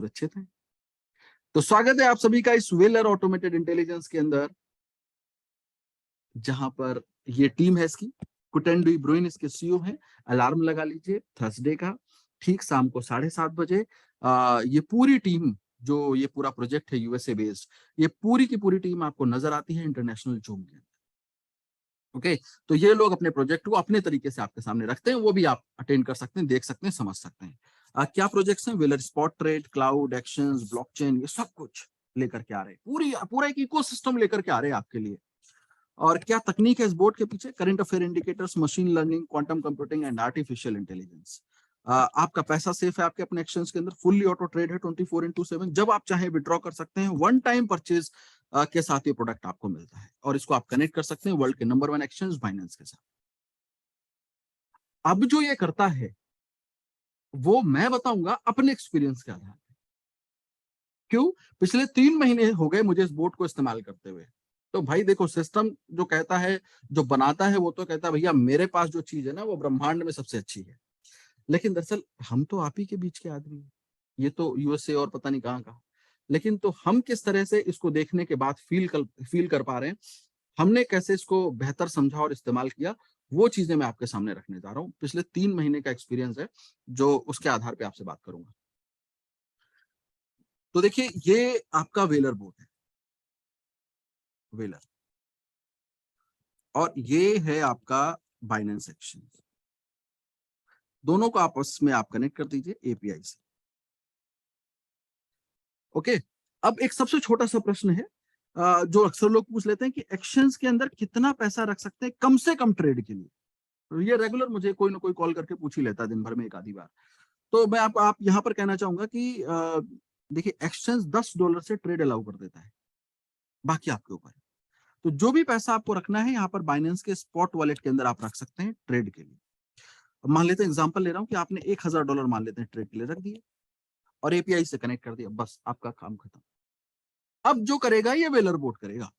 सुरक्षित हैं। तो स्वागत है आप सभी का इस वेलर ऑटोमेटेड इंटेलिजेंस के अंदर, जहां पर ये टीम है इसकी कुटेन डी ब्रुइन इसके सीईओ हैं। अलार्म लगा लीजिए थर्सडे का ठीक शाम को 7:30 बजे। ये पूरी टीम जो ये पूरा प्रोजेक्ट है यूएसए बेस्ड, ये पूरी की पूरी टीम आपको नजर आती है इंटरनेशनल जूम के। ओके, तो ये लोग अपने प्रोजेक्ट को अपने तरीके से आपके सामने रखते हैं, वो भी आप अटेंड कर सकते हैं, देख सकते हैं, समझ सकते हैं। क्या प्रोजेक्ट्स हैं? वेलर spot trade, cloud, actions, blockchain, ये सब कुछ लेकर के आ रहे हैं, पूरा एक इकोसिस्टम लेकर के आ रहे हैं आपके लिए। और क्या तकनीक है इस बोर्ड के पीछे? Current affair indicators, machine learning, quantum computing and artificial intelligence. आपका पैसा सेफ है आपके अपने एक्शंस के अंदर, फुल्ली ऑटो ट्रेड है 24/7। जब आप चाहे विड्रॉ कर सकते हैं, वन टाइम परचेज के साथ ये प्रोडक्ट आपको मिलता है, और इसको आप कनेक्ट कर सकते हैं वर्ल्ड के नंबर 1 एक्सचेंज बाइनेंस के साथ। अब जो ये करता है वो मैं बताऊंगा अपने एक्सपीरियंस के आधार पर। क्यों? पिछले 3 महीने हो गए मुझे इस बोर्ड को इस्तेमाल करते हुए। तो भाई देखो, सिस्टम जो कहता है, जो बनाता है, वो तो कहता है भैया मेरे पास जो चीज है ना वो ब्रह्मांड में सबसे अच्छी है। लेकिन दरअसल हम तो आप ही के बीच के आदमी हैं। ये तो यूएसए और पता नहीं कहाँ। लेकिन तो हम किस तरह से इसको देखने के बाद फील कर पा रहे हैं, हमने कैसे इसको बेहतर समझा और इस्तेमाल किया, वो चीजें मैं आपके सामने रखने जा रहा हूँ। पिछले 3 महीने का एक्सपीरियंस है, जो उसके आधार पे आपसे बात करूंगा। तो देखिए, ये आपका वेलर बोर्ड है, वेलर, और ये है आपका बाइनेंस एक्शन। दोनों को आपस में आप कनेक्ट कर दीजिए एपीआई से। ओके, अब एक सबसे छोटा सा प्रश्न है, जो अक्सर लोग पूछ लेते हैं कि एक्शंस के अंदर कितना पैसा रख सकते हैं कम से कम ट्रेड के लिए। तो ये रेगुलर मुझे कोई ना कोई कॉल करके पूछ ही लेता है दिन भर में एक आधी बार। तो मैं आप यहाँ पर कहना चाहूंगा कि देखिए, एक्सचेंज $10 से ट्रेड अलाउ कर देता है, बाकी आपके ऊपर है। तो जो भी पैसा आपको रखना है यहाँ पर बाइनेंस के स्पॉट वॉलेट के अंदर आप रख सकते हैं ट्रेड के लिए। मान लेते हैं, एग्जांपल ले रहा हूँ कि आपने $1000 मान लेते हैं ट्रेड के लिए रख दिए और एपीआई से कनेक्ट कर दिया, बस आपका काम खत्म। अब जो करेगा ये वेलर बोर्ड करेगा।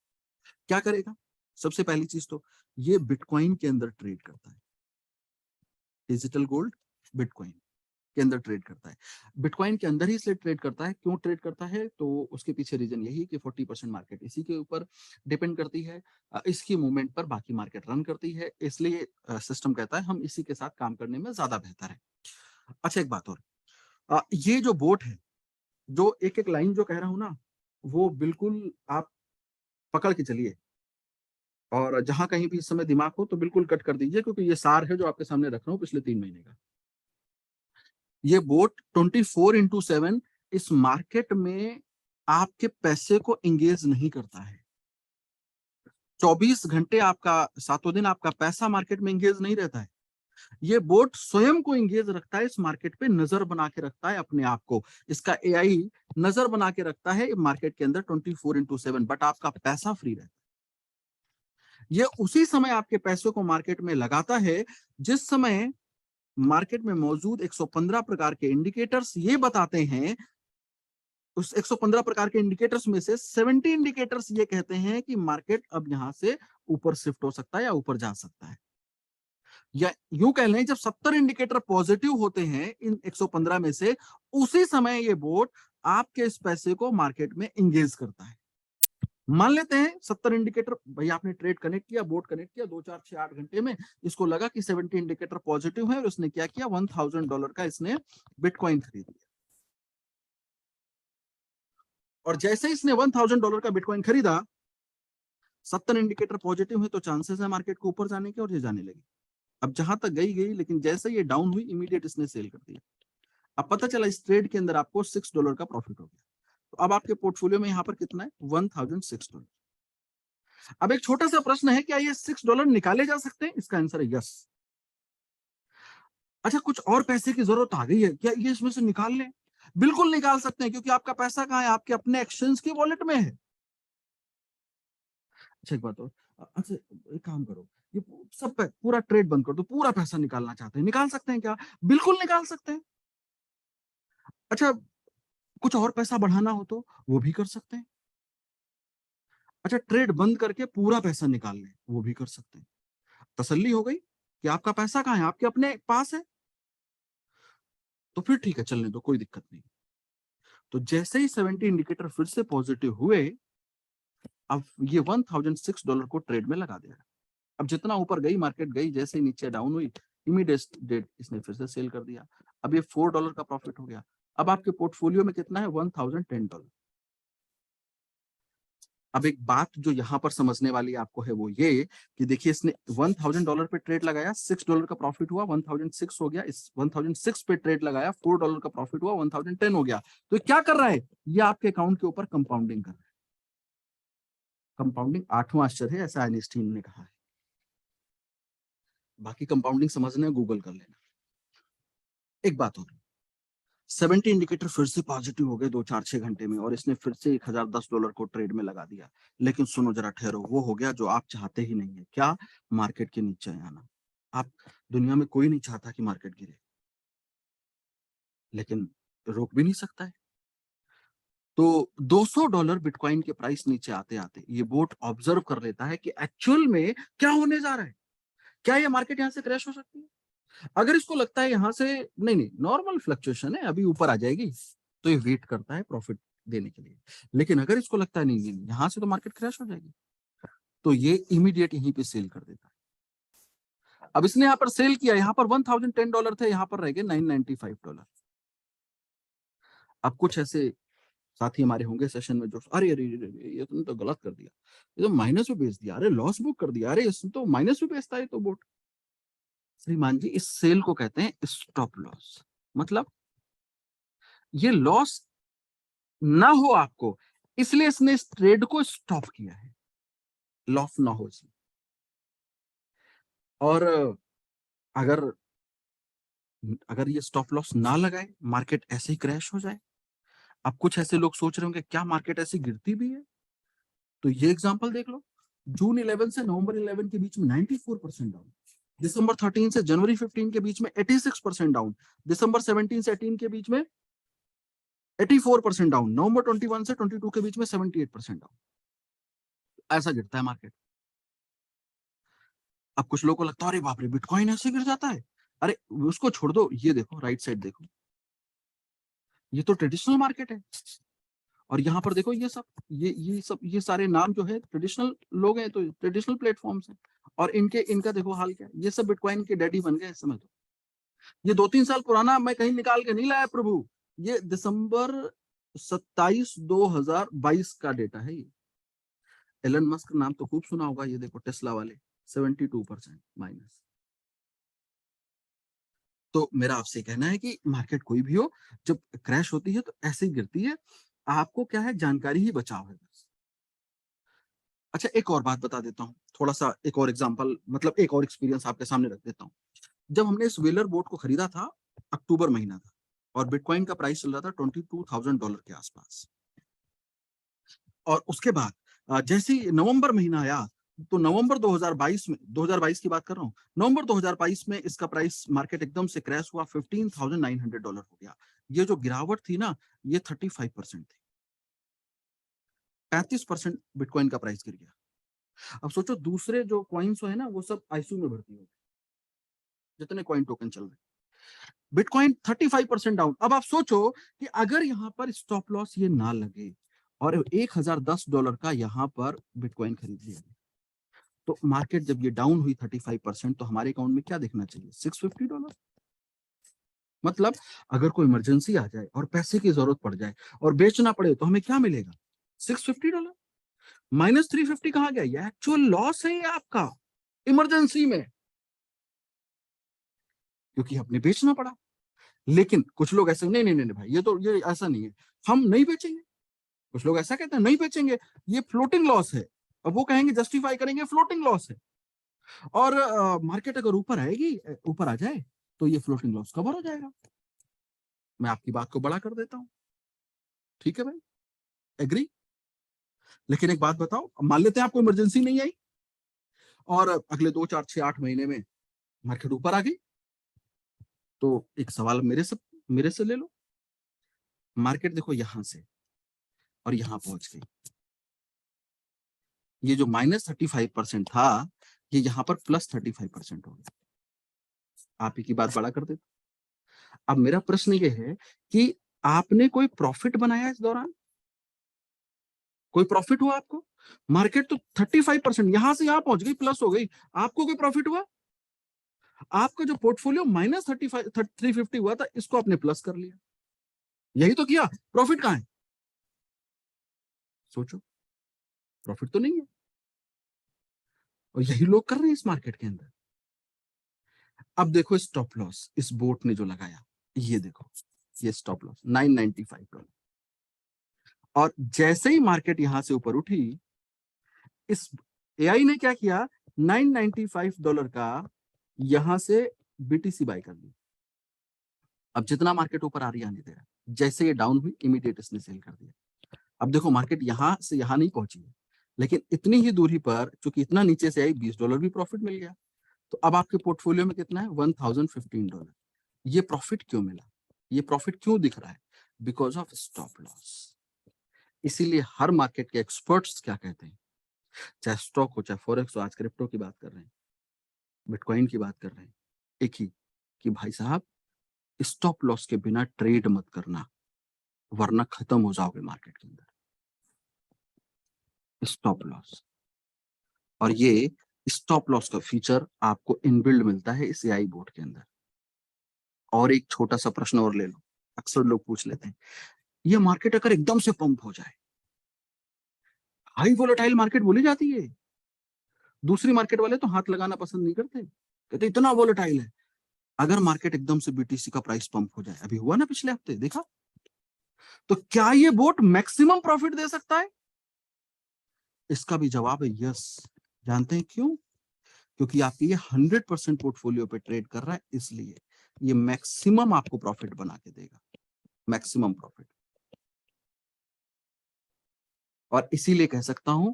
क्या करेगा? सबसे पहली चीज तो ये बिटकॉइन के अंदर ट्रेड करता है, डिजिटल गोल्ड बिटकॉइन के अंदर ट्रेड करता है। बिटकॉइन के अंदर ही इसलिए ट्रेड करता है, क्यों ट्रेड करता है? तो उसके पीछे रीजन यही है कि 40% मार्केट इसी के ऊपर डिपेंड करती है, इसकी मूवमेंट पर बाकी मार्केट रन करती है, इसलिए सिस्टम कहता है हम इसी के साथ काम करने में ज्यादा बेहतर है। अच्छा, एक बात और, ये जो बोट है, जो एक एक लाइन जो कह रहा हूं ना, वो बिल्कुल आप पकड़ के चलिए, और जहां कहीं भी इस समय दिमाग हो तो बिल्कुल कट कर दीजिए, क्योंकि ये सार है जो आपके सामने रख रहा हूं पिछले 3 महीने का। ये बोट 24/7 इस मार्केट में आपके पैसे को एंगेज नहीं करता है। 24 घंटे आपका, 7 दिन आपका पैसा मार्केट में एंगेज नहीं रहता है। ये बोट स्वयं को एंगेज रखता है, इस मार्केट पे नजर बना के रखता है अपने आप को। इसका एआई नजर बना के रखता है मार्केट के अंदर 24/7, बट आपका पैसा फ्री रहता है। ये उसी समय आपके पैसे को मार्केट में लगाता है जिस समय मार्केट में मौजूद 115 प्रकार के इंडिकेटर्स ये बताते हैं, उस 115 प्रकार के इंडिकेटर्स में से 70 इंडिकेटर्स ये कहते हैं कि मार्केट अब यहां से ऊपर शिफ्ट हो सकता है या ऊपर जा सकता है। या यूं कह लें, जब 70 इंडिकेटर पॉजिटिव होते हैं इन 115 में से, उसी समय ये बोर्ड आपके इस पैसे को मार्केट में एंगेज करता है। मान लेते हैं 70 इंडिकेटर, भाई आपने ट्रेड कनेक्ट किया, बोर्ड कनेक्ट किया, 2 4 6 8 घंटे में इसको लगा कि 70 इंडिकेटर पॉजिटिव है, और उसने क्या किया, $1000 का इसने बिटकॉइन खरीद लिया। और जैसे इसने $1000 का बिटकॉइन खरीदा, 70 इंडिकेटर पॉजिटिव है, तो चांसेस है मार्केट को ऊपर जाने के, और ये जाने लगी। अब जहां तक गई गई, लेकिन जैसे ये डाउन हुई, इमीडिएट इसने सेल कर दिया। अब पता चला इस ट्रेड के अंदर आपको $6 का प्रॉफिट हो गया। तो अब आपके पोर्टफोलियो में यहाँ पर कितना है? $1006। अब एक छोटा सा प्रश्न है, क्या ये $6 निकाले जा सकते हैं? इसका आंसर है यस। अच्छा, कुछ और पैसे की जरूरत आ गई है क्या, ये इसमें से निकाल लें? बिल्कुल निकाल सकते हैं, क्योंकि आपका पैसा कहाँ है? आपके अपने एक्सचेंज की वॉलेट में है। अच्छा, एक बात और, अच्छा एक काम करो, ये सब पूरा ट्रेड बंद कर दो, पूरा पैसा निकालना चाहते हैं, निकाल सकते हैं क्या? बिल्कुल निकाल सकते हैं। अच्छा, कुछ और पैसा बढ़ाना हो तो वो भी कर सकते हैं। अच्छा, ट्रेड बंद करके पूरा पैसा निकाल लें, वो भी कर सकते हैं। तसल्ली हो गई कि आपका पैसा कहाँ है? आपके अपने पास है, तो फिर ठीक है, चलने दो, कोई दिक्कत नहीं। तो जैसे ही 70 इंडिकेटर फिर से पॉजिटिव हुए, अब ये $1006 को ट्रेड में लगा दिया। अब जितना ऊपर गई मार्केट गई, जैसे ही नीचे डाउन हुई, इमीडिएट इसने फिर से सेल कर दिया। अब ये $4 का प्रॉफिट हो गया। अब आपके पोर्टफोलियो में कितना है? $1010। अब एक बात जो यहाँ पर समझने वाली आपको है वो ये कि देखिए, इसने $1000 पे ट्रेड लगाया, $6 का प्रॉफिट हुआ, 1006 हो गया। इस 1006 पे ट्रेड लगाया, $4 का प्रॉफिट हुआ, 1010 हो गया। तो क्या कर रहा है? ये आपके अकाउंट के ऊपर कंपाउंडिंग कर रहा है। कंपाउंडिंग 8वां आश्चर्य है, ऐसा आइंस्टीन ने कहा है। बाकी कंपाउंडिंग समझना है, गूगल कर लेना। एक बात और, 70 इंडिकेटर फिर से पॉजिटिव हो गए 2-4-6 घंटे में, और इसने फिर से $1010 को ट्रेड में लगा दिया। लेकिन सुनो जरा, ठहरो, वो हो गया जो आप चाहते ही नहीं है। क्या? मार्केट के नीचे आना। आप, दुनिया में कोई नहीं चाहता कि मार्केट गिरे, लेकिन रोक भी नहीं सकता है। तो $200 बिटकॉइन के प्राइस नीचे आते आते ये बोट ऑब्जर्व कर लेता है कि एक्चुअल में क्या होने जा रहा है। क्या ये मार्केट यहाँ से क्रैश हो सकती है? अगर इसको लगता है यहाँ से नहीं नहीं, नॉर्मल फ्लक्चुएशन है, अभी ऊपर आ जाएगी, तो ये वेट करता है प्रॉफिट देने के लिए। लेकिन अगर इसको लगता है नहीं नहीं, यहाँ से तो मार्केट क्रैश हो जाएगी, तो ये इमीडिएट यहीं पे सेल कर देता है। अब इसने यहाँ पर सेल किया, यहाँ पर $1010 थे, यहाँ पर रह गए $995। अब कुछ ऐसे साथी हमारे होंगे सेशन में जो, अरे अरे अरे, ये तुमने तो गलत कर दिया, ये तो माइनस में बेच दिया, अरे लॉस बुक कर दिया, अरे इसने तो माइनस में बेचता है तो बोट। श्रीमान जी, इस सेल को कहते हैं स्टॉप लॉस। मतलब ये लॉस ना हो आपको, इसलिए इसने इस ट्रेड को स्टॉप किया है, लॉस ना हो इसमें। और अगर अगर ये स्टॉप लॉस ना लगाए, मार्केट ऐसे ही क्रैश हो जाए। अब कुछ ऐसे लोग सोच रहे होंगे क्या मार्केट ऐसी गिरती भी है? तो ये एग्जांपल देख लो, जून 11 से नवंबर 11 के बीच में 94% डाउन, दिसंबर 13 से जनवरी 15 के बीच में 86% डाउन, दिसंबर 17 से 18 के बीच में 84% डाउन, नवंबर 21 से 22 के बीच में 78% डाउन। ऐसा गिरता है मार्केट। अब कुछ लोगों को लगता है अरे बाप रे, बिटकॉइन ऐसे गिर जाता है। अरे उसको छोड़ दो, ये देखो राइट साइड देखो, ये तो ट्रेडिशनल मार्केट है। और यहाँ पर देखो, ये सारे नाम जो है ट्रेडिशनल लोग हैं, तो ट्रेडिशनल प्लेटफॉर्म्स हैं। और इनका देखो हाल क्या है, ये सब बिटकॉइन के डैडी बन गए, समझ लो। ये 2-3 साल पुराना मैं कहीं निकाल के नहीं लाया प्रभु, ये दिसंबर 27 2022 का डेटा है ये। एलन मस्क नाम तो खूब सुना होगा, ये देखो टेस्ला वाले 72% माइनस। तो मेरा आपसे कहना है कि मार्केट कोई भी हो, जब क्रैश होती है तो ऐसे ही गिरती है। आपको क्या है, जानकारी ही बचाव है बस। अच्छा, एक और बात बता देता हूँ, थोड़ा सा एक और एग्जांपल, मतलब एक और एक्सपीरियंस आपके सामने रख देता हूँ। जब हमने इस व्हीलर बोट को खरीदा था, अक्टूबर महीना था, और बिटकॉइन का प्राइस चल रहा था $22,000 के आसपास। और उसके बाद जैसे ही नवंबर महीना आया, तो नवंबर 2022 में, 2022 की बात कर रहा हूँ, नवंबर 2022 में इसका प्राइस मार्केट एकदम से क्रैश हुआ, $15,900 हो गया। ये जो गिरावट थी ना, ये 35% थी। 35% बिटकॉइन का प्राइस गिर गया। अब सोचो, दूसरे जो कॉइन्स है ना, वो सब आईसीयू में भर्ती हो, जितने कॉइन टोकन चल रहे, बिटकॉइन 35% डाउन। अब आप सोचो कि अगर यहाँ पर स्टॉप लॉस ये ना लगे और $1010 का यहाँ पर बिटकॉइन खरीद लिया, तो मार्केट जब ये डाउन हुई 35%, तो हमारे अकाउंट में क्या देखना चाहिए? $650। मतलब अगर कोई इमरजेंसी आ जाए और पैसे की जरूरत पड़ जाए और बेचना पड़े, तो हमें क्या मिलेगा? $650। -350 कहाँ गया? ये एक्चुअल लॉस है ये आपका, इमरजेंसी में, क्योंकि आपने बेचना पड़ा। लेकिन कुछ लोग ऐसे, नहीं नहीं नहीं भाई, ये ऐसा नहीं है, हम नहीं बेचेंगे। कुछ लोग ऐसा कहते हैं, नहीं बेचेंगे, ये फ्लोटिंग लॉस है। अब वो कहेंगे, जस्टिफाई करेंगे, फ्लोटिंग लॉस है। और मार्केट अगर ऊपर आएगी, ऊपर आ जाए, तो ये फ्लोटिंग लॉस कवर हो जाएगा। मैं आपकी बात को बड़ा कर देता हूं, ठीक है भाई, एग्री। लेकिन एक बात बताओ, मान लेते हैं आपको इमरजेंसी नहीं आई और अगले 2 4 6 8 महीने में मार्केट ऊपर आ गई, तो एक सवाल मेरे से ले लो। मार्केट देखो यहां से और यहां पहुंच गई, ये जो -35% था, ये यहाँ पर +35% हो गया। आप ही की बात बड़ा कर देते। अब मेरा प्रश्न ये है कि आपने कोई प्रॉफिट बनाया इस दौरान? कोई प्रॉफिट हुआ आपको? मार्केट तो 35% यहां से यहां पहुंच गई, प्लस हो गई, आपको कोई प्रॉफिट हुआ? आपका जो पोर्टफोलियो माइनस 350 हुआ था, इसको आपने प्लस कर लिया, यही तो किया। प्रॉफिट कहां है? सोचो, प्रॉफिट तो नहीं है। और यही लोग कर रहे हैं इस मार्केट के अंदर। अब देखो स्टॉप लॉस इस बोट ने जो लगाया, ये देखो, ये स्टॉप लॉस $995। और जैसे ही मार्केट यहां से ऊपर उठी, इस एआई ने क्या किया, $995 का यहां से बीटीसी बाय कर ली। अब जितना मार्केट ऊपर आ रही आने दे रहा, जैसे ये डाउन हुई इमीडिएट इसने सेल कर दिया। अब देखो मार्केट यहां से यहां नहीं पहुंची है, लेकिन इतनी ही दूरी पर चूंकि इतना नीचे से आई, $20 भी प्रॉफिट मिल गया। तो अब आपके पोर्टफोलियो में कितना है, $1015। ये प्रॉफिट क्यों मिला, ये प्रॉफिट क्यों दिख रहा है? Because of stop loss. इसीलिए हर मार्केट के एक्सपर्ट्स क्या कहते हैं, चाहे स्टॉक हो चाहे फॉरेक्स हो, आज क्रिप्टो की बात कर रहे हैं, बिटकॉइन की बात कर रहे हैं, एक ही कि भाई साहब स्टॉप लॉस के बिना ट्रेड मत करना, वरना खत्म हो जाओगे मार्केट के अंदर। स्टॉप लॉस, और ये स्टॉप लॉस का फीचर आपको इनबिल्ड मिलता है इस एआई बोर्ड के अंदर। और एक छोटा सा प्रश्न और ले लो, अक्सर लोग पूछ लेते हैं, ये मार्केट अगर एकदम से पंप हो जाए, हाई वोलेटाइल मार्केट बोली जाती है, दूसरी मार्केट वाले तो हाथ लगाना पसंद नहीं करते, कहते इतना वोलेटाइल है। अगर मार्केट एकदम से बीटीसी का प्राइस पंप हो जाए, अभी हुआ ना पिछले हफ्ते, देखा, तो क्या ये बोट मैक्सिमम प्रॉफिट दे सकता है? इसका भी जवाब है यस। जानते हैं क्यों? क्योंकि आपकी ये 100% पोर्टफोलियो पे ट्रेड कर रहा है, इसलिए ये मैक्सिमम आपको प्रॉफिट बना के देगा, मैक्सिमम प्रॉफिट। और इसीलिए कह सकता हूं,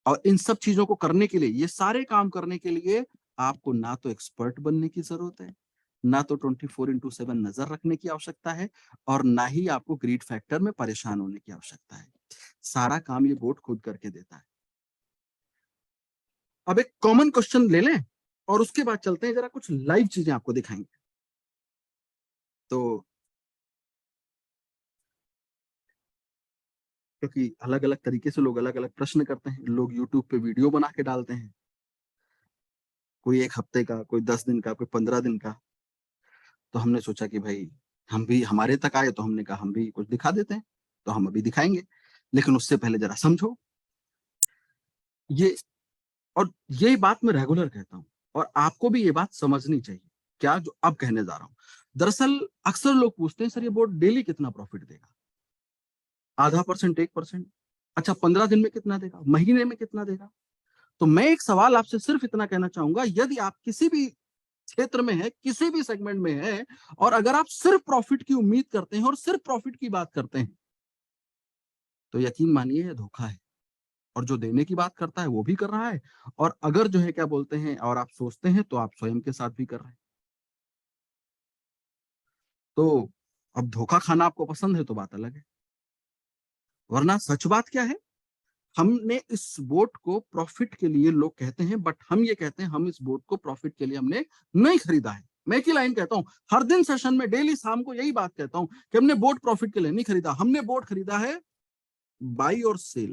और इन सब चीजों को करने के लिए, ये सारे काम करने के लिए आपको ना तो एक्सपर्ट बनने की जरूरत है, ना तो 24/7 नजर रखने की आवश्यकता है, और ना ही आपको ग्रीड फैक्टर में परेशान होने की आवश्यकता है। सारा काम ये बोर्ड खुद करके देता है। अब एक कॉमन क्वेश्चन ले लें और उसके बाद चलते हैं, जरा कुछ लाइव चीजें आपको दिखाएंगे। तो क्योंकि अलग अलग तरीके से लोग अलग अलग प्रश्न करते हैं, लोग यूट्यूब पे वीडियो बना के डालते हैं, कोई 1 हफ्ते का, कोई 10 दिन का, कोई 15 दिन का। तो हमने सोचा कि भाई हम भी, हमारे तक आए तो हमने कहा हम भी कुछ दिखा देते हैं, तो हम अभी दिखाएंगे। लेकिन उससे पहले जरा समझो ये, और ये बात मैं रेगुलर कहता हूं, और आपको भी ये बात समझनी चाहिए, क्या जो अब कहने जा रहा हूं। दरअसल अक्सर लोग पूछते हैं, सर ये बोर्ड डेली कितना प्रॉफिट देगा? आधा परसेंट, 1%? अच्छा, 15 दिन में कितना देगा, महीने में कितना देगा? तो मैं एक सवाल आपसे सिर्फ इतना कहना चाहूंगा, यदि आप किसी भी क्षेत्र में है, किसी भी सेगमेंट में है, और अगर आप सिर्फ प्रॉफिट की उम्मीद करते हैं और सिर्फ प्रॉफिट की बात करते हैं, तो यकीन मानिए ये धोखा है। और जो देने की बात करता है वो भी कर रहा है, और अगर जो है क्या बोलते हैं, और आप सोचते हैं, तो आप स्वयं के साथ भी कर रहे हैं। तो अब धोखा खाना आपको पसंद है तो बात अलग है, वरना सच बात क्या है, हमने इस बोट को प्रॉफिट के लिए, लोग कहते हैं, बट हम ये कहते हैं हम इस बोट को प्रॉफिट के लिए हमने नहीं खरीदा है। मैं एक ही लाइन कहता हूं, हर दिन सेशन में डेली शाम को यही बात कहता हूं कि हमने बोट प्रॉफिट के लिए नहीं खरीदा, हमने बोट खरीदा है बाई और सेल,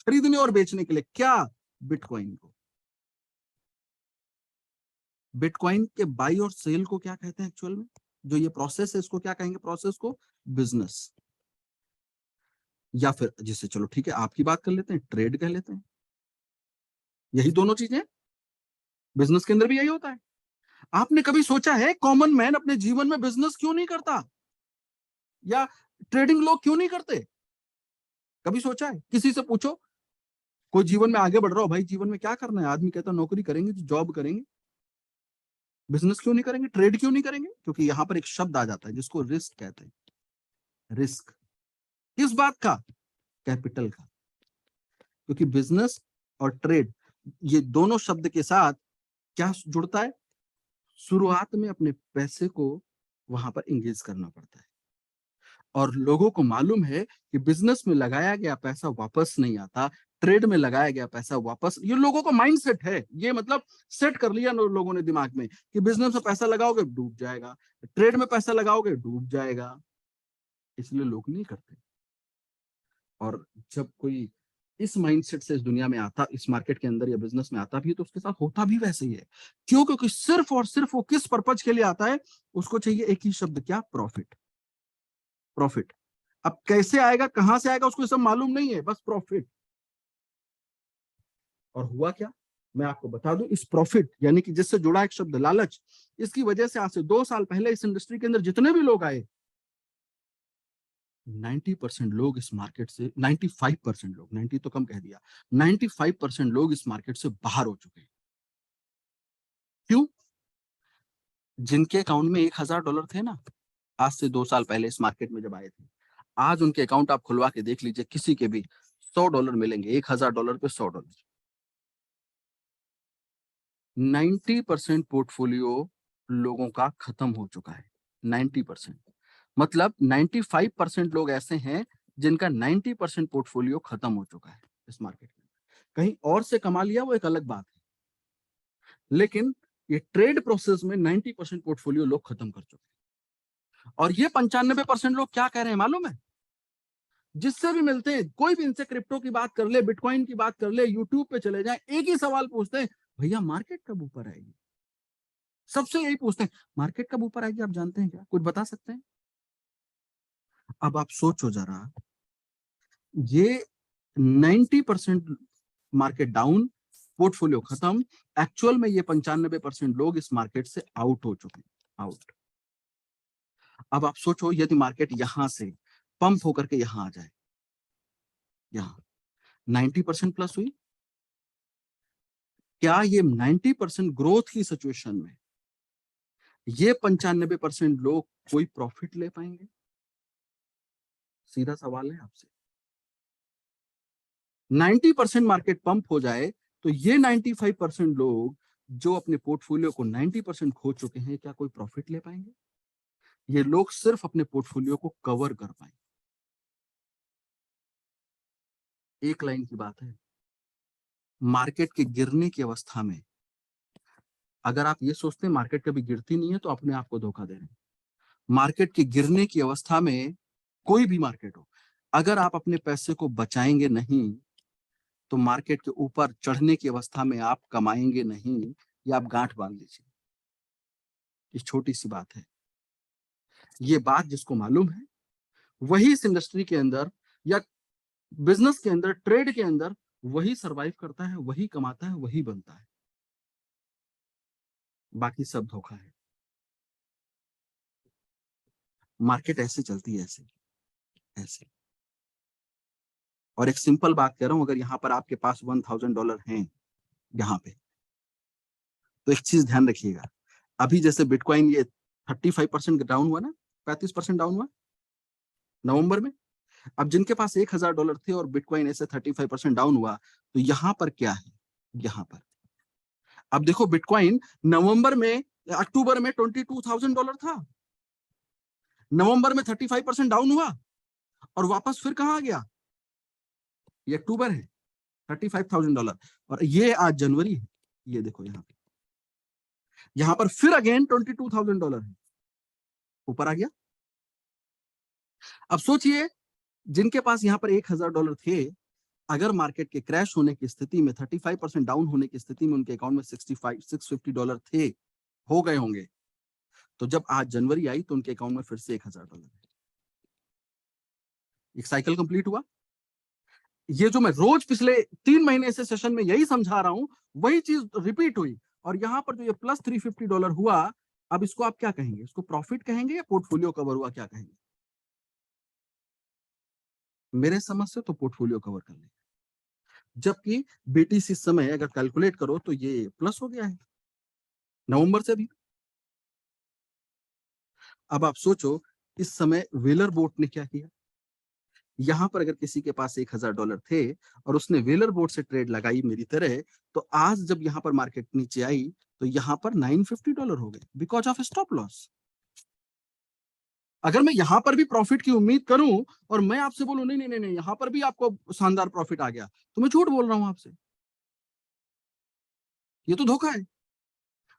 खरीदने और बेचने के लिए। क्या? बिटकॉइन को। बिटकॉइन के बाई और सेल को क्या कहते हैं एक्चुअल में, जो ये प्रोसेस है इसको क्या कहेंगे, प्रोसेस को बिजनेस, या फिर जिसे, चलो ठीक है आपकी बात कर लेते हैं, ट्रेड कह लेते हैं। यही दोनों चीजें, बिजनेस के अंदर भी यही होता है। आपने कभी सोचा है कॉमन मैन अपने जीवन में बिजनेस क्यों नहीं करता, या ट्रेडिंग लोग क्यों नहीं करते? कभी सोचा है? किसी से पूछो, कोई जीवन में आगे बढ़ रहा हो, भाई जीवन में क्या करना है, आदमी कहता है नौकरी करेंगे, जॉब करेंगे, बिजनेस क्यों नहीं करेंगे, ट्रेड क्यों नहीं करेंगे? क्योंकि यहां पर एक शब्द आ जाता है जिसको रिस्क कहते हैं। रिस्क किस बात का? कैपिटल का। क्योंकि बिजनेस और ट्रेड, ये दोनों शब्द के साथ क्या जुड़ता है? शुरुआत में अपने पैसे को वहां पर इंगेज करना पड़ता है, और लोगों को मालूम है कि बिजनेस में लगाया गया पैसा वापस नहीं आता, ट्रेड में लगाया गया पैसा वापस, ये लोगों का माइंडसेट है, ये मतलब सेट कर लिया लोगों ने दिमाग में कि बिजनेस में पैसा लगाओगे डूब जाएगा, ट्रेड में पैसा लगाओगे डूब जाएगा। इसलिए लोग नहीं करते। और जब कोई इस माइंडसेट से इस दुनिया में आता, इस मार्केट के अंदर या बिजनेस में आता भी है, तो उसके साथ होता भी वैसे ही है। क्यों? क्योंकि सिर्फ और सिर्फ वो किस पर्पज के लिए आता है, उसको चाहिए एक ही शब्द, क्या? प्रॉफिट। प्रॉफिट। अब कैसे आएगा, कहां से आएगा, उसको सब मालूम नहीं है, बस प्रॉफिट। और हुआ क्या, मैं आपको बता दूं, इस प्रॉफिट यानी कि जिससे जुड़ा एक शब्द लालच, इसकी वजह से आज से 2 साल पहले इस इंडस्ट्री के अंदर जितने भी लोग आए, 90% लोग इस मार्केट से, 95% लोग, 90 तो कम कह दिया, 95% लोग इस मार्केट से बाहर हो चुके हैं। क्यों? जिनके अकाउंट में $1000 थे ना, आज से 2 साल पहले इस मार्केट में जब आए थे, आज उनके अकाउंट आप खुलवा के देख लीजिए, किसी के भी $100 मिलेंगे, $1000 पे $100। 90% पोर्टफोलियो लोगों का खत्म हो चुका है। 90%, मतलब 95% लोग ऐसे हैं जिनका 90% पोर्टफोलियो खत्म हो चुका है इस मार्केट में। कहीं और से कमा लिया वो एक अलग बात है, लेकिन ये ट्रेड प्रोसेस में 90% पोर्टफोलियो लोग खत्म कर चुके हैं। और ये 95% लोग क्या कह रहे हैं मालूम है? जिससे भी मिलते हैं, कोई भी इनसे क्रिप्टो की बात कर ले, बिटकॉइन की बात कर ले, यूट्यूब पे चले जाए, एक ही सवाल पूछते हैं, भैया मार्केट कब ऊपर आएगी? सबसे यही पूछते हैं, मार्केट कब ऊपर आएगी? आप जानते हैं क्या? कुछ बता सकते हैं? अब आप सोचो जरा, ये 90% मार्केट डाउन, पोर्टफोलियो खत्म, एक्चुअल में ये 95% लोग इस मार्केट से आउट हो चुके हैं, आउट। अब आप सोचो, यदि मार्केट यहां से पंप होकर के यहां आ जाए, यहां 90% प्लस हुई, क्या ये 90% ग्रोथ की सिचुएशन में ये 95% लोग कोई प्रॉफिट ले पाएंगे? सीधा सवाल है आपसे। 90% मार्केट पंप हो जाए तो ये 95% लोग जो अपने पोर्टफोलियो को 90% खो चुके हैं, क्या कोई प्रॉफिट ले पाएंगे? ये लोग सिर्फ अपने पोर्टफोलियो को कवर कर पाएंगे। एक लाइन की बात है, मार्केट के गिरने की अवस्था में अगर आप ये सोचते हैं मार्केट कभी गिरती नहीं है, तो अपने आप को धोखा दे रहे हैं। मार्केट के गिरने की अवस्था में, कोई भी मार्केट हो, अगर आप अपने पैसे को बचाएंगे नहीं, तो मार्केट के ऊपर चढ़ने की अवस्था में आप कमाएंगे नहीं, या आप गांठ बांध लीजिए। ये छोटी सी बात है। ये बात जिसको मालूम है, वही इस इंडस्ट्री के अंदर या बिजनेस के अंदर, ट्रेड के अंदर, वही सरवाइव करता है, वही कमाता है, वही बनता है। बाकी सब धोखा है। मार्केट ऐसे चलती है, ऐसे ऐसे। और एक सिंपल बात कह रहा हूं, अगर यहाँ पर आपके पास $1000 हैं यहाँ पे, तो एक चीज ध्यान रखिएगा, अभी जैसे बिटकॉइन ये 35% डाउन हुआ ना, 35% डाउन हुआ नवंबर में। अब जिनके पास $1000 थे और बिटकॉइन ऐसे 35% डाउन हुआ, तो यहाँ पर क्या है, यहाँ पर अब देखो, बिटकॉइन नवंबर में, अक्टूबर में $22,000 था, नवंबर में 35% डाउन हुआ और वापस फिर कहाँ आ गया? ये अक्टूबर है, $35,000, और ये आज जनवरी है। ये देखो यहाँ पर फिर अगेन $22,000 है, ऊपर आ गया। अब सोचिए, जिनके पास यहाँ पर $1000 थे, अगर मार्केट के क्रैश होने की स्थिति में, 35% डाउन होने की स्थिति में उनके अकाउंट में $650 थे, हो गए होंगे, तो जब आज जनवरी आई तो उनके अकाउंट में फिर से $1000। एक साइकिल कंप्लीट हुआ। ये जो मैं रोज पिछले 3 महीने से सेशन में यही समझा रहा हूं, वही चीज रिपीट हुई। और यहां पर जो ये प्लस $350 हुआ, अब इसको आप क्या कहेंगे? इसको प्रॉफिट कहेंगे या पोर्टफोलियो कवर हुआ, क्या कहेंगे? मेरे समझ से तो पोर्टफोलियो कवर कर लेंगे, जबकि बीटीसी समय अगर कैलकुलेट करो तो ये प्लस हो गया है नवंबर से भी। अब आप सोचो, इस समय वेलर बोट ने क्या किया। यहां पर अगर किसी के पास $1000 थे और उसने वेलर बोट से ट्रेड लगाई मेरी तरह, तो आज जब यहां पर मार्केट नीचे आई तो यहां पर $950 हो गए, बिकॉज ऑफ स्टॉप लॉस। अगर मैं यहां पर भी प्रॉफिट की उम्मीद करूं और मैं आपसे बोलूं नहीं नहीं नहीं नहीं, यहां पर भी आपको शानदार प्रॉफिट आ गया, तो मैं झूठ बोल रहा हूं आपसे, ये तो धोखा है।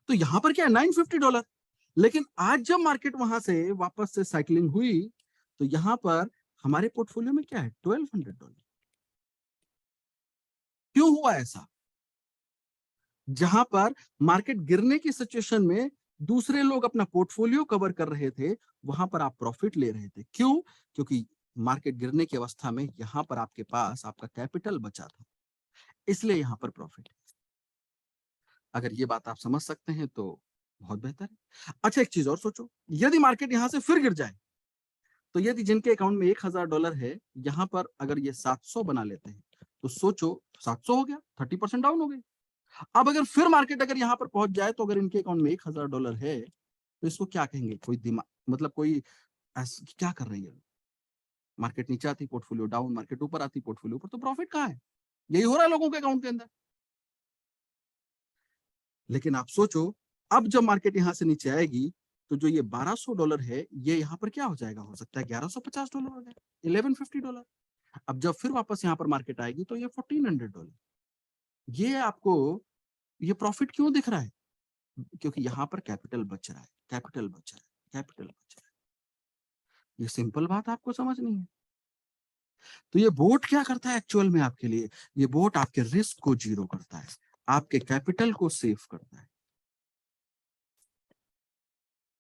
तो यहां पर क्या है, $950। लेकिन आज जब मार्केट वहां से वापस से साइकिलिंग हुई, तो यहाँ पर हमारे पोर्टफोलियो में क्या है, $1200। क्यों हुआ ऐसा? जहां पर मार्केट गिरने की सिचुएशन में दूसरे लोग अपना पोर्टफोलियो कवर कर रहे थे, वहां पर आप प्रॉफिट ले रहे थे। क्यों? क्योंकि मार्केट गिरने की अवस्था में यहां पर आपके पास आपका कैपिटल बचा था, इसलिए यहां पर प्रॉफिट। अगर ये बात आप समझ सकते हैं तो बहुत बेहतर है। अच्छा, एक चीज और सोचो, यदि मार्केट यहां से फिर गिर जाए, तो यदि जिनके अकाउंट में $1000 है, यहां पर अगर ये 700 बना लेते हैं, तो सोचो 700 हो गया, 30% डाउन हो गई। अब अगर फिर मार्केट अगर यहां पर पहुंच जाए, तो अगर इनके अकाउंट में $1000 है, तो इसको क्या कहेंगे? कोई दिमाग, मतलब कोई क्या कर रही है? मार्केट नीचे आती पोर्टफोलियो डाउन, मार्केट ऊपर आती पोर्टफोलियो ऊपर, तो प्रॉफिट कहाँ है? यही हो रहा है लोगों के अकाउंट के अंदर। लेकिन आप सोचो, अब जब मार्केट यहां से नीचे आएगी, तो जो ये $1200 है, ये यहाँ पर क्या हो जाएगा? हो सकता है $1150 हो जाए, $1150। अब जब फिर वापस यहाँ पर मार्केट आएगी, तो ये $1400। ये आपको ये प्रॉफिट क्यों दिख रहा है? क्योंकि यहाँ पर कैपिटल बच रहा है, कैपिटल बच रहा है, कैपिटल बच रहा है। ये सिंपल बात आपको समझनी है। तो ये बोट क्या करता है एक्चुअल में आपके लिए? ये बोट आपके रिस्क को जीरो करता है, आपके कैपिटल को सेव करता है।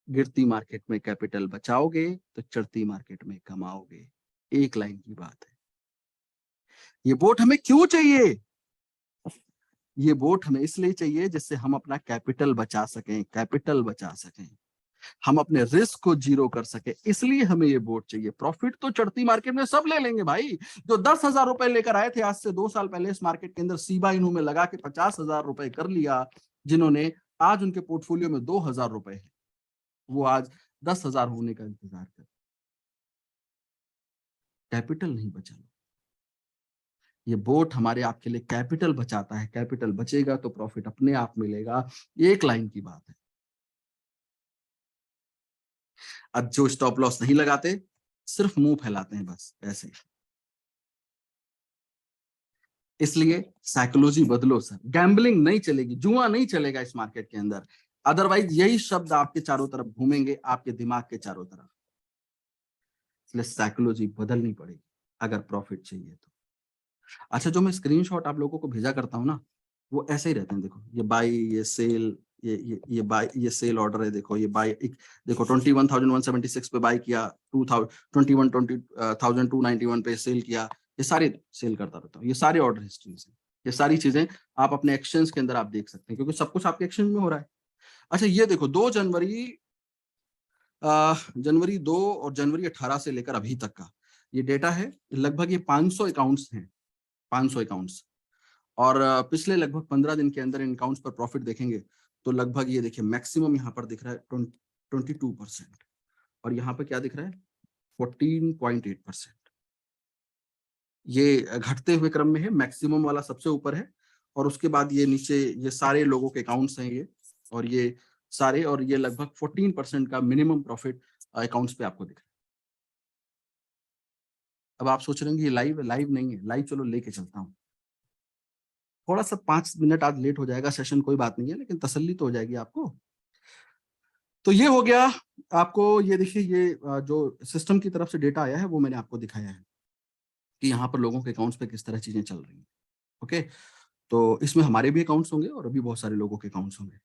गिरती मार्केट में कैपिटल बचाओगे तो चढ़ती मार्केट में कमाओगे। एक लाइन की बात है। ये बोट हमें क्यों चाहिए? ये बोट हमें इसलिए चाहिए जिससे हम अपना कैपिटल बचा सकें, कैपिटल बचा सकें, हम अपने रिस्क को जीरो कर सके, इसलिए हमें ये बोट चाहिए। प्रॉफिट तो चढ़ती मार्केट में सब ले लेंगे भाई। जो $10,000 लेकर आए थे आज से 2 साल पहले इस मार्केट के अंदर, सीबा इनू में लगा के $50,000 कर लिया, जिन्होंने आज उनके पोर्टफोलियो में $2,000 है, वो आज 10,000 होने का इंतजार कर। कैपिटल नहीं बचा। ये बोट हमारे आपके लिए कैपिटल बचाता है, कैपिटल बचेगा तो प्रॉफिट अपने आप मिलेगा। एक लाइन की बात है। अब जो स्टॉप लॉस नहीं लगाते, सिर्फ मुंह फैलाते हैं बस ऐसे। इसलिए साइकोलॉजी बदलो सर, गैम्बलिंग नहीं चलेगी, जुआ नहीं चलेगा इस मार्केट के अंदर। अदरवाइज यही शब्द आपके चारों तरफ घूमेंगे, आपके दिमाग के चारों तरफ। इसलिए साइकोलॉजी बदलनी पड़ेगी अगर प्रॉफिट चाहिए तो। अच्छा, जो मैं स्क्रीनशॉट आप लोगों को भेजा करता हूँ ना, वो ऐसे ही रहते हैं। देखो ये बाई, ये सेल, ये बाई, ये सेल ऑर्डर है। देखो ये बाई, देखो 21,176 पे बाई किया, 21,291 पे सेल किया। ये सारे सेल करता रहता हूँ, ये सारे ऑर्डर हिस्ट्रीज है। ये सारी चीजें आप अपने एक्शंस के अंदर आप देख सकते हैं, क्योंकि सब कुछ आपके एक्शन में हो रहा है। अच्छा, ये देखो 2 जनवरी, जनवरी 2 और जनवरी 18 से लेकर अभी तक का ये डेटा है। लगभग ये 500 अकाउंट्स हैं, 500 अकाउंट्स। और पिछले लगभग 15 दिन के अंदर इन अकाउंट्स पर प्रॉफिट देखेंगे तो लगभग ये देखिए मैक्सिमम यहाँ पर दिख रहा है 22%, और यहाँ पर क्या दिख रहा है 14.8%। ये घटते हुए क्रम में है, मैक्सिमम वाला सबसे ऊपर है, और उसके बाद ये नीचे ये सारे लोगों के अकाउंट्स हैं ये, और ये सारे, और ये लगभग 14% का मिनिमम प्रॉफिट अकाउंट्स पे आपको दिख रहा है। अब आप सोच रहे हैं ये लाइव है? लाइव नहीं है, लाइव चलो लेके चलता हूँ। थोड़ा सा 5 मिनट आज लेट हो जाएगा सेशन, कोई बात नहीं है, लेकिन तसल्ली तो हो जाएगी आपको। तो ये हो गया आपको। ये देखिए, ये जो सिस्टम की तरफ से डेटा आया है वो मैंने आपको दिखाया है कि यहाँ पर लोगों के अकाउंट्स पे किस तरह चीजें चल रही हैं। ओके, तो इसमें हमारे भी अकाउंट्स होंगे और अभी बहुत सारे लोगों के अकाउंट्स होंगे,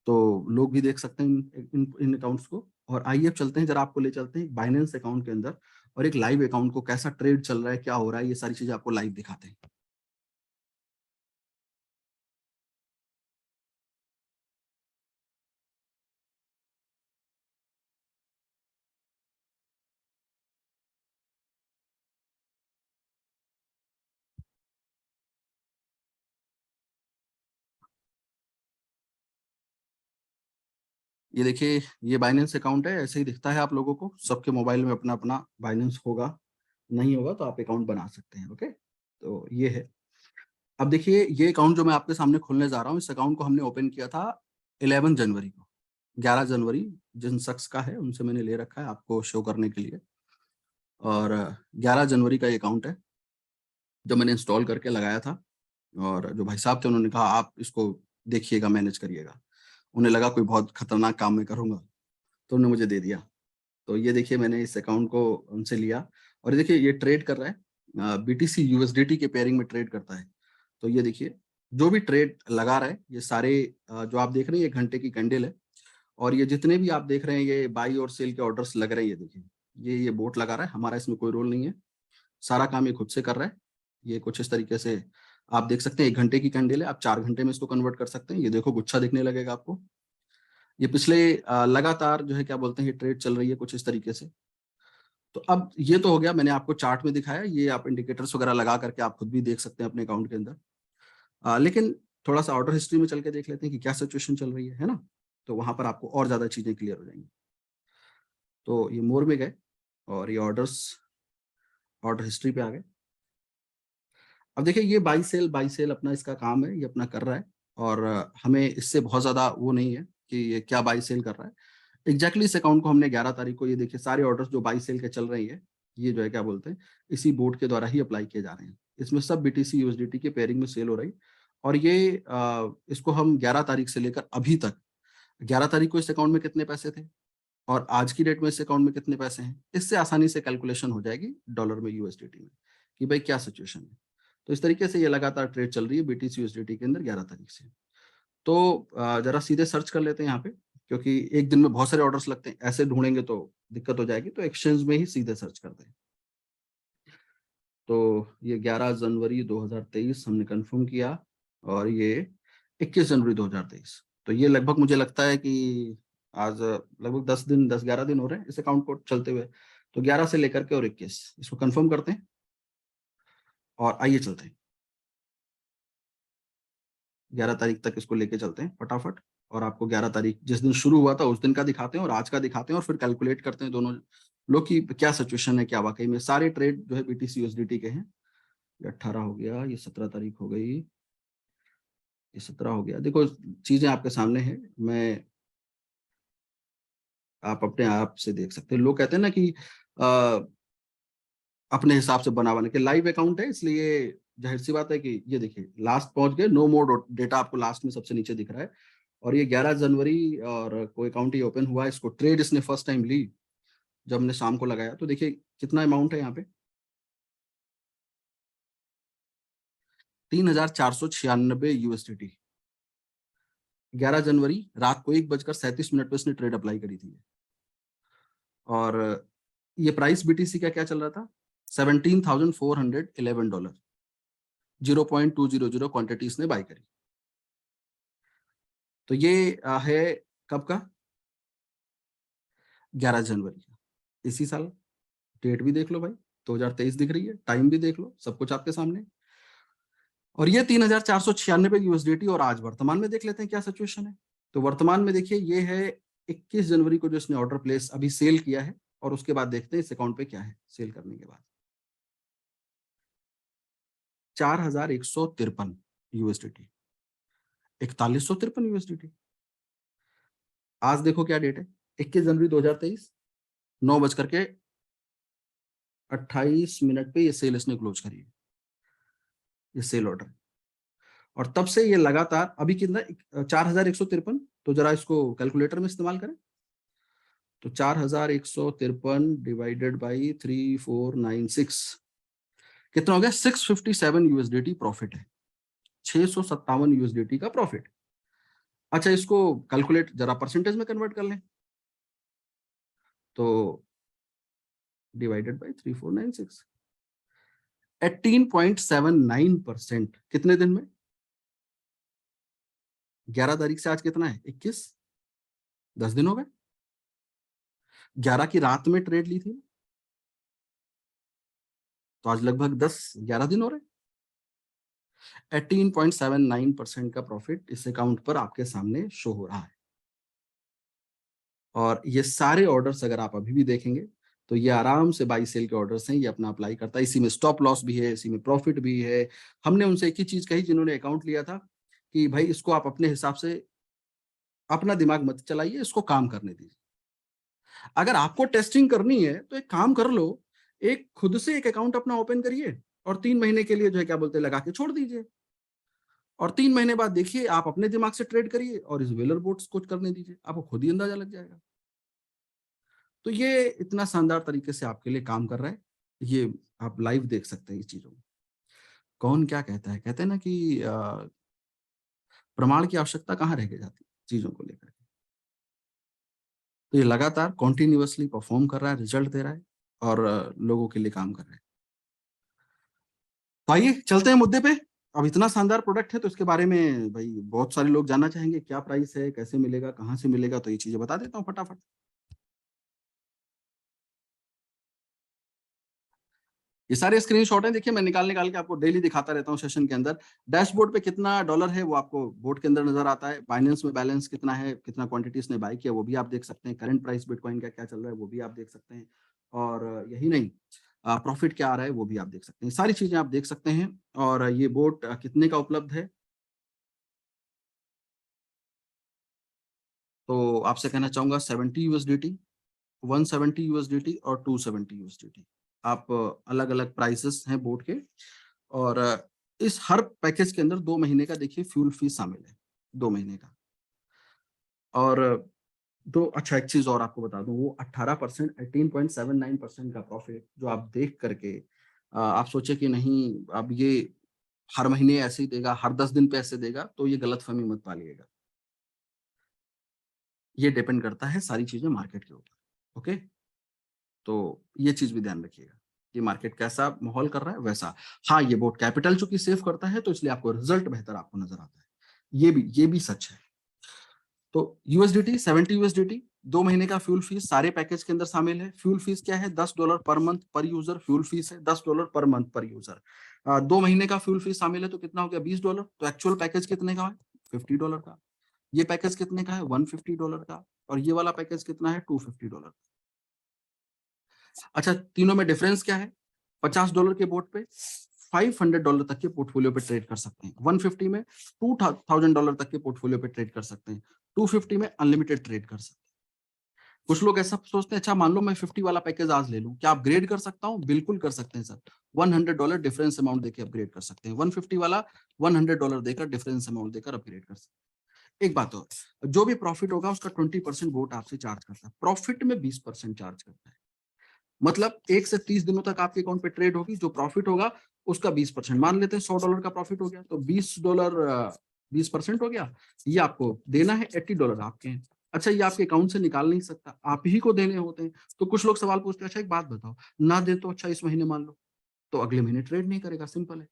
तो लोग भी देख सकते हैं इन अकाउंट्स को। और आइए अब चलते हैं, जरा आपको ले चलते हैं बाइनेंस अकाउंट के अंदर, और एक लाइव अकाउंट को कैसा ट्रेड चल रहा है, क्या हो रहा है, ये सारी चीजें आपको लाइव दिखाते हैं। ये देखिए, ये बाइनेंस अकाउंट है, ऐसे ही दिखता है आप लोगों को। सबके मोबाइल में अपना अपना बाइनेंस होगा, नहीं होगा तो आप अकाउंट बना सकते हैं। ओके, तो ये है। अब देखिए, ये अकाउंट जो मैं आपके सामने खोलने जा रहा हूँ, इस अकाउंट को हमने ओपन किया था 11 जनवरी को। 11 जनवरी जिन शख्स का है उनसे मैंने ले रखा है आपको शो करने के लिए। और 11 जनवरी का ये अकाउंट है जो मैंने इंस्टॉल करके लगाया था, और जो भाई साहब थे उन्होंने कहा आप इसको देखिएगा, मैनेज करिएगा। उन्हें लगा कोई बहुत खतरनाक काम मैं करूंगा, तो उन्होंने मुझे दे दिया। तो ये देखिए मैंने इस अकाउंट को उनसे लिया और देखिए ये ट्रेड कर रहा है, BTC USDT के पेयरिंग में ट्रेड करता है। तो ये देखिए जो भी ट्रेड लगा रहा है ये सारे जो आप देख रहे हैं ये घंटे की कैंडल है और ये जितने भी आप देख रहे हैं ये बाई और सेल के ऑर्डर्स लग रहे हैं, ये देखिए ये बोट लगा रहा है, हमारा इसमें कोई रोल नहीं है, सारा काम ये खुद से कर रहा है। ये कुछ इस तरीके से आप देख सकते हैं, 1 घंटे की कैंडल है, आप 4 घंटे में इसको कन्वर्ट कर सकते हैं। ये देखो गुच्छा दिखने लगेगा आपको। ये पिछले लगातार जो है क्या बोलते हैं ये ट्रेड चल रही है कुछ इस तरीके से। तो अब ये तो हो गया, मैंने आपको चार्ट में दिखाया, ये आप इंडिकेटर्स वगैरह लगा करके आप खुद भी देख सकते हैं अपने अकाउंट के अंदर। लेकिन थोड़ा सा ऑर्डर हिस्ट्री में चल के देख लेते हैं कि क्या सिचुएशन चल रही है ना, तो वहां पर आपको और ज्यादा चीजें क्लियर हो जाएंगी। तो ये मोर में गए और ये ऑर्डर हिस्ट्री पे आ गए। अब देखिए ये बाई सेल अपना इसका काम है, ये अपना कर रहा है और हमें इससे बहुत ज्यादा वो नहीं है कि ये क्या बाई सेल कर रहा है। एग्जैक्टली इस अकाउंट को हमने 11 तारीख को, ये देखिए सारे ऑर्डर्स जो बाई सेल के चल रही है ये जो है क्या बोलते हैं इसी बोर्ड के द्वारा ही अप्लाई किए जा रहे हैं। इसमें सब BTC USDT के पेयरिंग में सेल हो रही और ये इसको हम 11 तारीख से लेकर अभी तक, 11 तारीख को इस अकाउंट में कितने पैसे थे और आज की डेट में इस अकाउंट में कितने पैसे हैं, इससे आसानी से कैलकुलेशन हो जाएगी डॉलर में USDT में कि भाई क्या सिचुएशन है। तो इस तरीके से ये लगातार ट्रेड चल रही है BTC USDT के अंदर 11 तारीख से। तो जरा सीधे सर्च कर लेते हैं यहाँ पे, क्योंकि एक दिन में बहुत सारे ऑर्डर्स लगते हैं, ऐसे ढूंढेंगे तो दिक्कत हो जाएगी, तो एक्सचेंज में ही सीधे सर्च करते हैं। तो ये 11 जनवरी 2023 हमने कंफर्म किया और ये 21 जनवरी 2023। तो ये लगभग मुझे लगता है कि आज लगभग 10-11 दिन हो रहे हैं इस अकाउंट को चलते हुए। तो 11 से लेकर के और 21 इसको कंफर्म करते हैं और आइए चलते हैं 11 तारीख तक इसको लेके चलते हैं फटाफट। और आपको 11 तारीख जिस दिन शुरू हुआ था उस दिन का दिखाते हैं और आज का दिखाते हैं और फिर कैलकुलेट करते हैं दोनों लोग की क्या सिचुएशन है, क्या वाकई में सारे ट्रेड जो है BTC USDT के हैं। ये 18 हो गया, ये 17 तारीख हो गई, ये 17 हो गया। देखो चीजें आपके सामने हैं, मैं आप अपने आप से देख सकते हैं। लोग कहते हैं ना कि अपने हिसाब से बना के लाइव अकाउंट है, इसलिए जाहिर सी बात है कि ये देखिए लास्ट पहुंच गए, नो मोर डेटा आपको लास्ट में सबसे नीचे दिख रहा है। और ये 11 जनवरी और कोई अकाउंट ये ओपन हुआ है, इसको ट्रेड इसने फर्स्ट टाइम ली जब हमने शाम को लगाया। तो देखिए कितना अमाउंट है यहाँ पे, 3,496 USDT। 11 जनवरी रात को 1:37 पे इसने ट्रेड अप्लाई करी थी और ये प्राइस BTC का क्या चल रहा था, $17,411, 0.200 क्वांटिटी इसने बाई करी। तो ये है कब का, 11 जनवरी का, इसी साल। डेट भी देख लो भाई, 2023 दिख रही है, टाइम भी देख लो, सब कुछ आपके सामने। और ये 3,496 USDT। और आज वर्तमान में देख लेते हैं क्या सिचुएशन है। तो वर्तमान में देखिए ये है 21 जनवरी को जो इसने ऑर्डर प्लेस अभी सेल किया है और उसके बाद देखते हैं इस अकाउंट पे क्या है सेल करने के बाद। 4,153 USDT, 4,153 USDT। आज देखो क्या डेट है, 21 जनवरी 2023, 9 बज के 28 पे ये सेल इसने क्लोज करी है, ये सेल ऑर्डर। और तब से ये लगातार अभी कितना, 4,153। तो जरा इसको कैलकुलेटर में इस्तेमाल करें, तो 4,153 डिवाइडेड बाई 3,496 कितना हो गया, 657 USDT प्रॉफिट है, 657 USDT का प्रॉफिट। अच्छा इसको कैलकुलेट जरा परसेंटेज में कन्वर्ट कर लें, तो डिवाइडेड बाई 3,496, 18.79%। कितने दिन में, 11 तारीख से आज कितना है 21, 10 दिन हो गए। 11 की रात में ट्रेड ली थी तो आज लगभग 10-11 दिन हो रहे। 18.79% का प्रॉफिट इस अकाउंट पर आपके सामने शो हो रहा है। और ये सारे ऑर्डर्स अगर आप अभी भी देखेंगे तो ये आराम से बाई सेल के ऑर्डर्स हैं, ये अपना अप्लाई करता है। इसी में स्टॉप लॉस भी है, इसी में प्रॉफिट भी है। हमने उनसे एक ही चीज कही जिन्होंने अकाउंट लिया था कि भाई इसको आप अपने हिसाब से अपना दिमाग मत चलाइए, इसको काम करने दीजिए। अगर आपको टेस्टिंग करनी है तो एक काम कर लो, एक खुद से एक अकाउंट अपना ओपन करिए और 3 महीने के लिए जो है क्या बोलते हैं लगा के छोड़ दीजिए। और 3 महीने बाद देखिए आप अपने दिमाग से ट्रेड करिए और इस वेलर बोट्स को करने दीजिए, आपको खुद ही अंदाजा लग जाएगा। तो ये इतना शानदार तरीके से आपके लिए काम कर रहा है, ये आप लाइव देख सकते हैं इस चीजों को। कौन क्या कहता है, कहते हैं ना कि प्रमाण की आवश्यकता कहाँ रह जाती है चीजों को लेकर के। तो ये लगातार कॉन्टिन्यूअसली परफॉर्म कर रहा है, रिजल्ट दे रहा है और लोगों के लिए काम कर रहा है। तो आइए चलते हैं मुद्दे पे। अब इतना शानदार प्रोडक्ट है तो इसके बारे में भाई बहुत सारे लोग जानना चाहेंगे, क्या प्राइस है, कैसे मिलेगा, कहाँ से मिलेगा, तो ये चीजें बता देता हूँ फटाफट। ये सारे स्क्रीनशॉट हैं, देखिए मैं निकाल निकाल के आपको डेली दिखाता रहता हूँ सेशन के अंदर। डैशबोर्ड पे कितना डॉलर है वो आपको बोर्ड के अंदर नजर आता है, बाइनेंस में बैलेंस कितना है, कितना क्वांटिटी इसने बाई किया वो भी आप देख सकते हैं, करंट प्राइस बिटकॉइन का क्या चल रहा है वो भी आप देख सकते हैं, और यही नहीं प्रॉफिट क्या आ रहा है वो भी आप देख सकते हैं, सारी चीजें आप देख सकते हैं। और ये बोर्ड कितने का उपलब्ध है, तो आपसे कहना चाहूंगा 70 USDT, 170 USDT और 270 USDT। आप अलग अलग प्राइसेस हैं बोर्ड के। और इस हर पैकेज के अंदर 2 महीने का देखिए फ्यूल फीस शामिल है, 2 महीने का। और दो अच्छा एक चीज और आपको बता दूं, वो 18%, 18.79% का प्रॉफिट जो आप देख करके आप सोचे कि नहीं अब ये हर महीने ऐसे ही देगा, हर 10 दिन पे ऐसे देगा, तो ये गलतफहमी मत पालिएगा। ये डिपेंड करता है सारी चीजें मार्केट के ऊपर। ओके, तो ये चीज भी ध्यान रखिएगा कि मार्केट कैसा माहौल कर रहा है वैसा। हाँ, ये बोर्ड कैपिटल चूंकि सेव करता है तो इसलिए आपको रिजल्ट बेहतर आपको नजर आता है, ये भी सच है। तो यूएसडीटी 70 USDT, 2 महीने का फ्यूल फीस सारे पैकेज के अंदर शामिल है। फ्यूल फीस क्या है, $10 पर मंथ पर यूजर फ्यूल फीस है, $10 पर मंथ पर यूजर। 2 महीने का फ्यूल फीस शामिल है तो कितना हो गया, $20। तो एक्चुअल पैकेज कितने का है, $50 का। ये पैकेज कितने का है, $150 का। और ये वाला पैकेज कितना है, $250। अच्छा, तीनों में डिफरेंस क्या है, $50 के बोर्ड पे $500 तक के पोर्टफोलियो पे ट्रेड कर सकते हैं, 150 में $2000 तक के पोर्टफोलियो पे ट्रेड कर सकते हैं, 250 में अनलिमिटेड ट्रेड कर सकते हैं। कुछ लोग ऐसा सोचते हैं, अच्छा मान लो मैं 50 वाला पैकेज आज ले लूं, क्या अपग्रेड कर सकता हूं, बिल्कुल कर सकते हैं सर। $100 डिफरेंस अमाउंट देकर अपग्रेड कर सकते हैं, 150 वाला $100 देकर डिफरेंस अमाउंट देकर अपग्रेड कर सकते हैं। एक बात और, जो भी प्रॉफिट होगा उसका 20% बोट आपसे चार्ज करता है, प्रॉफिट में 20% चार्ज करता है। मतलब 1 से 30 दिनों तक आपके अकाउंट पे ट्रेड होगी, जो प्रॉफिट होगा उसका 20%, मान लेते हैं $100 का प्रॉफिट हो गया तो $20 20% हो गया, ये आपको देना है, $80 आपके हैं। अच्छा, ये आपके अकाउंट से निकाल नहीं सकता, आप ही को देने होते हैं। तो कुछ लोग सवाल पूछते हैं, अच्छा एक बात बताओ, ना दे तो अच्छा इस महीने मान लो, तो अगले महीने ट्रेड नहीं करेगा, सिंपल है।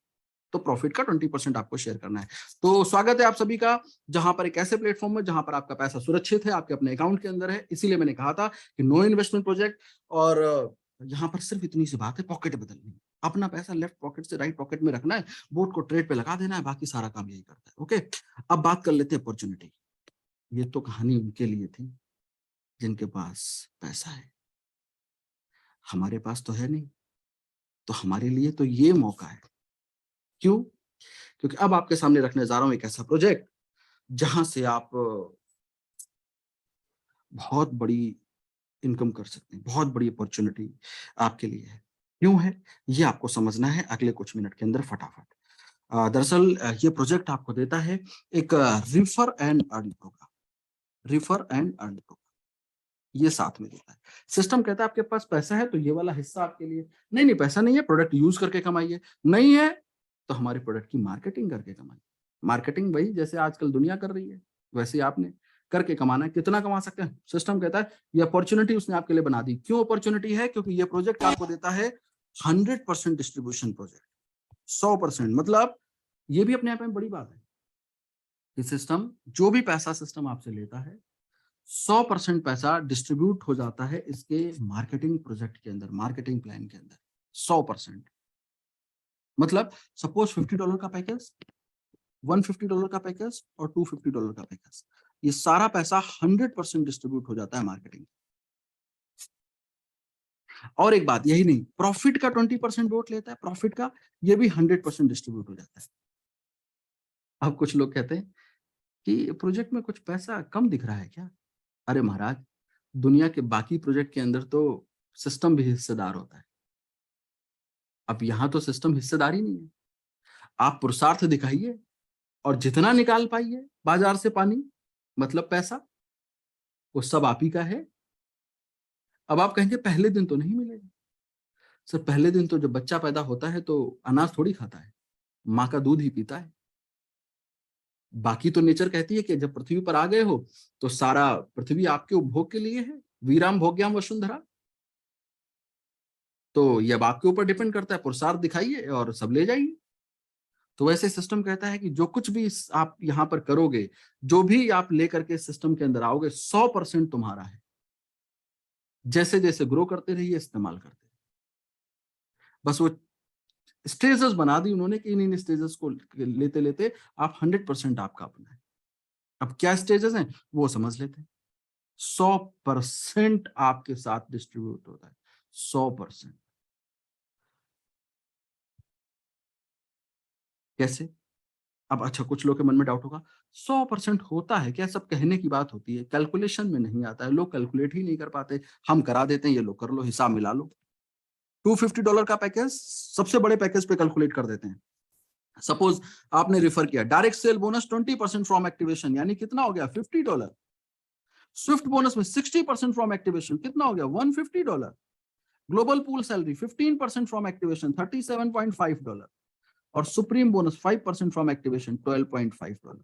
तो प्रॉफिट का 20% आपको शेयर करना है। तो स्वागत है आप सभी का, जहां पर एक ऐसे प्लेटफॉर्म में जहां पर आपका पैसा सुरक्षित है, आपके अपने अकाउंट के अंदर है। इसीलिए मैंने कहा था कि नो इन्वेस्टमेंट प्रोजेक्ट। और यहाँ पर सिर्फ इतनी सी बात है, पॉकेट बदलनी है, अपना पैसा लेफ्ट पॉकेट से राइट पॉकेट में रखना है, बोर्ड को ट्रेड पे लगा देना है, बाकी सारा काम यही करता है। ओके, अब बात कर लेते हैं अपॉर्चुनिटी। ये तो कहानी उनके लिए थी जिनके पास पैसा है, हमारे पास तो है नहीं। तो हमारे लिए तो ये मौका है। क्यों? क्योंकि अब आपके सामने रखने जा रहा हूं एक ऐसा प्रोजेक्ट जहां से आप बहुत बड़ी इनकम कर सकते हैं, बहुत बड़ी अपॉर्चुनिटी आपके लिए है। क्यों है, ये आपको समझना है अगले कुछ मिनट के अंदर फटाफट। दरअसल ये प्रोजेक्ट आपको देता है एक refer and earn programme, refer and earn programme ये साथ में देता है। सिस्टम कहता है आपके पास पैसा है तो ये वाला हिस्सा आपके लिए, नहीं नहीं पैसा नहीं है, प्रोडक्ट यूज करके कमाइए, नहीं है तो हमारे प्रोडक्ट की मार्केटिंग करके कमाइए। मार्केटिंग वही जैसे आजकल दुनिया कर रही है, वैसे ही आपने करके कमाना है। कितना कमा सकते हैं, सिस्टम कहता है ये अपॉर्चुनिटी उसने आपके लिए बना दी। क्यों अपॉर्चुनिटी है, क्योंकि ये प्रोजेक्ट आपको देता है 100% डिस्ट्रीब्यूशन प्रोजेक्ट, 100%। मतलब ये भी अपने आप में बड़ी बात है कि सिस्टम जो भी पैसा सिस्टम आपसे लेता है 100% पैसा डिस्ट्रीब्यूट हो जाता है इसके मार्केटिंग प्रोजेक्ट के अंदर, मार्केटिंग प्लान के अंदर 100%। मतलब सपोज $50 का पैकेज, $150 का पैकेज और $250 का पैकेज, ये सारा पैसा 100% डिस्ट्रीब्यूट हो जाता है मार्केटिंग। और एक बात, यही नहीं, प्रॉफिट का 20% वोट लेता है, प्रॉफिट का ये भी 100% डिस्ट्रीब्यूट हो जाता है। अब कुछ लोग कहते हैं कि प्रोजेक्ट में कुछ पैसा कम दिख रहा है क्या? अरे महाराज, दुनिया के बाकी प्रोजेक्ट के अंदर तो सिस्टम भी हिस्सेदार होता है। अब यहां तो सिस्टम हिस्सेदारी नहीं है, आप पुरुषार्थ दिखाइए और जितना निकाल पाइए बाजार से पानी, मतलब पैसा, वो सब आप ही का है। अब आप कहेंगे पहले दिन तो नहीं मिलेगा। सर पहले दिन तो जब बच्चा पैदा होता है तो अनाज थोड़ी खाता है, माँ का दूध ही पीता है। बाकी तो नेचर कहती है कि जब पृथ्वी पर आ गए हो तो सारा पृथ्वी आपके उपभोग के लिए है, वीराम भोग्याम वसुंधरा। तो ये अब आपके ऊपर डिपेंड करता है, पुरुषार्थ दिखाइए और सब ले जाइए। तो वैसे सिस्टम कहता है कि जो कुछ भी आप यहाँ पर करोगे, जो भी आप लेकर के सिस्टम के अंदर आओगे, 100% तुम्हारा है। जैसे जैसे ग्रो करते रहिए, इस्तेमाल करते रहिए। बस वो स्टेजेस बना दी उन्होंने कि इन स्टेजेस को लेते लेते आप 100% आपका अपना है। अब क्या स्टेजेस हैं वो समझ लेते हैं। 100% आपके साथ डिस्ट्रीब्यूट होता है, 100%। कैसे? अब अच्छा, कुछ लोग के मन में डाउट होगा, 100% होता है क्या? सब कहने की बात होती है, कैलकुलेशन में नहीं आता है, लोग कैलकुलेट ही नहीं कर पाते। हम करा देते हैं, ये लोग कर लो, हिसाब मिला लो। $250 का पैकेज सबसे बड़े पैकेज पे कैलकुलेट कर देते हैं। सपोज आपने रेफर किया direct cell bonus 20% from activation, यानी कितना हो गया? $50। स्विफ्ट बोनस में 60% फ्रॉम एक्टिवेशन, कितना हो गया? $150। Global pool salary 15% from activation, $37.5। और सुप्रीम बोनस 5% फ्रॉम एक्टिवेशन, $12.5।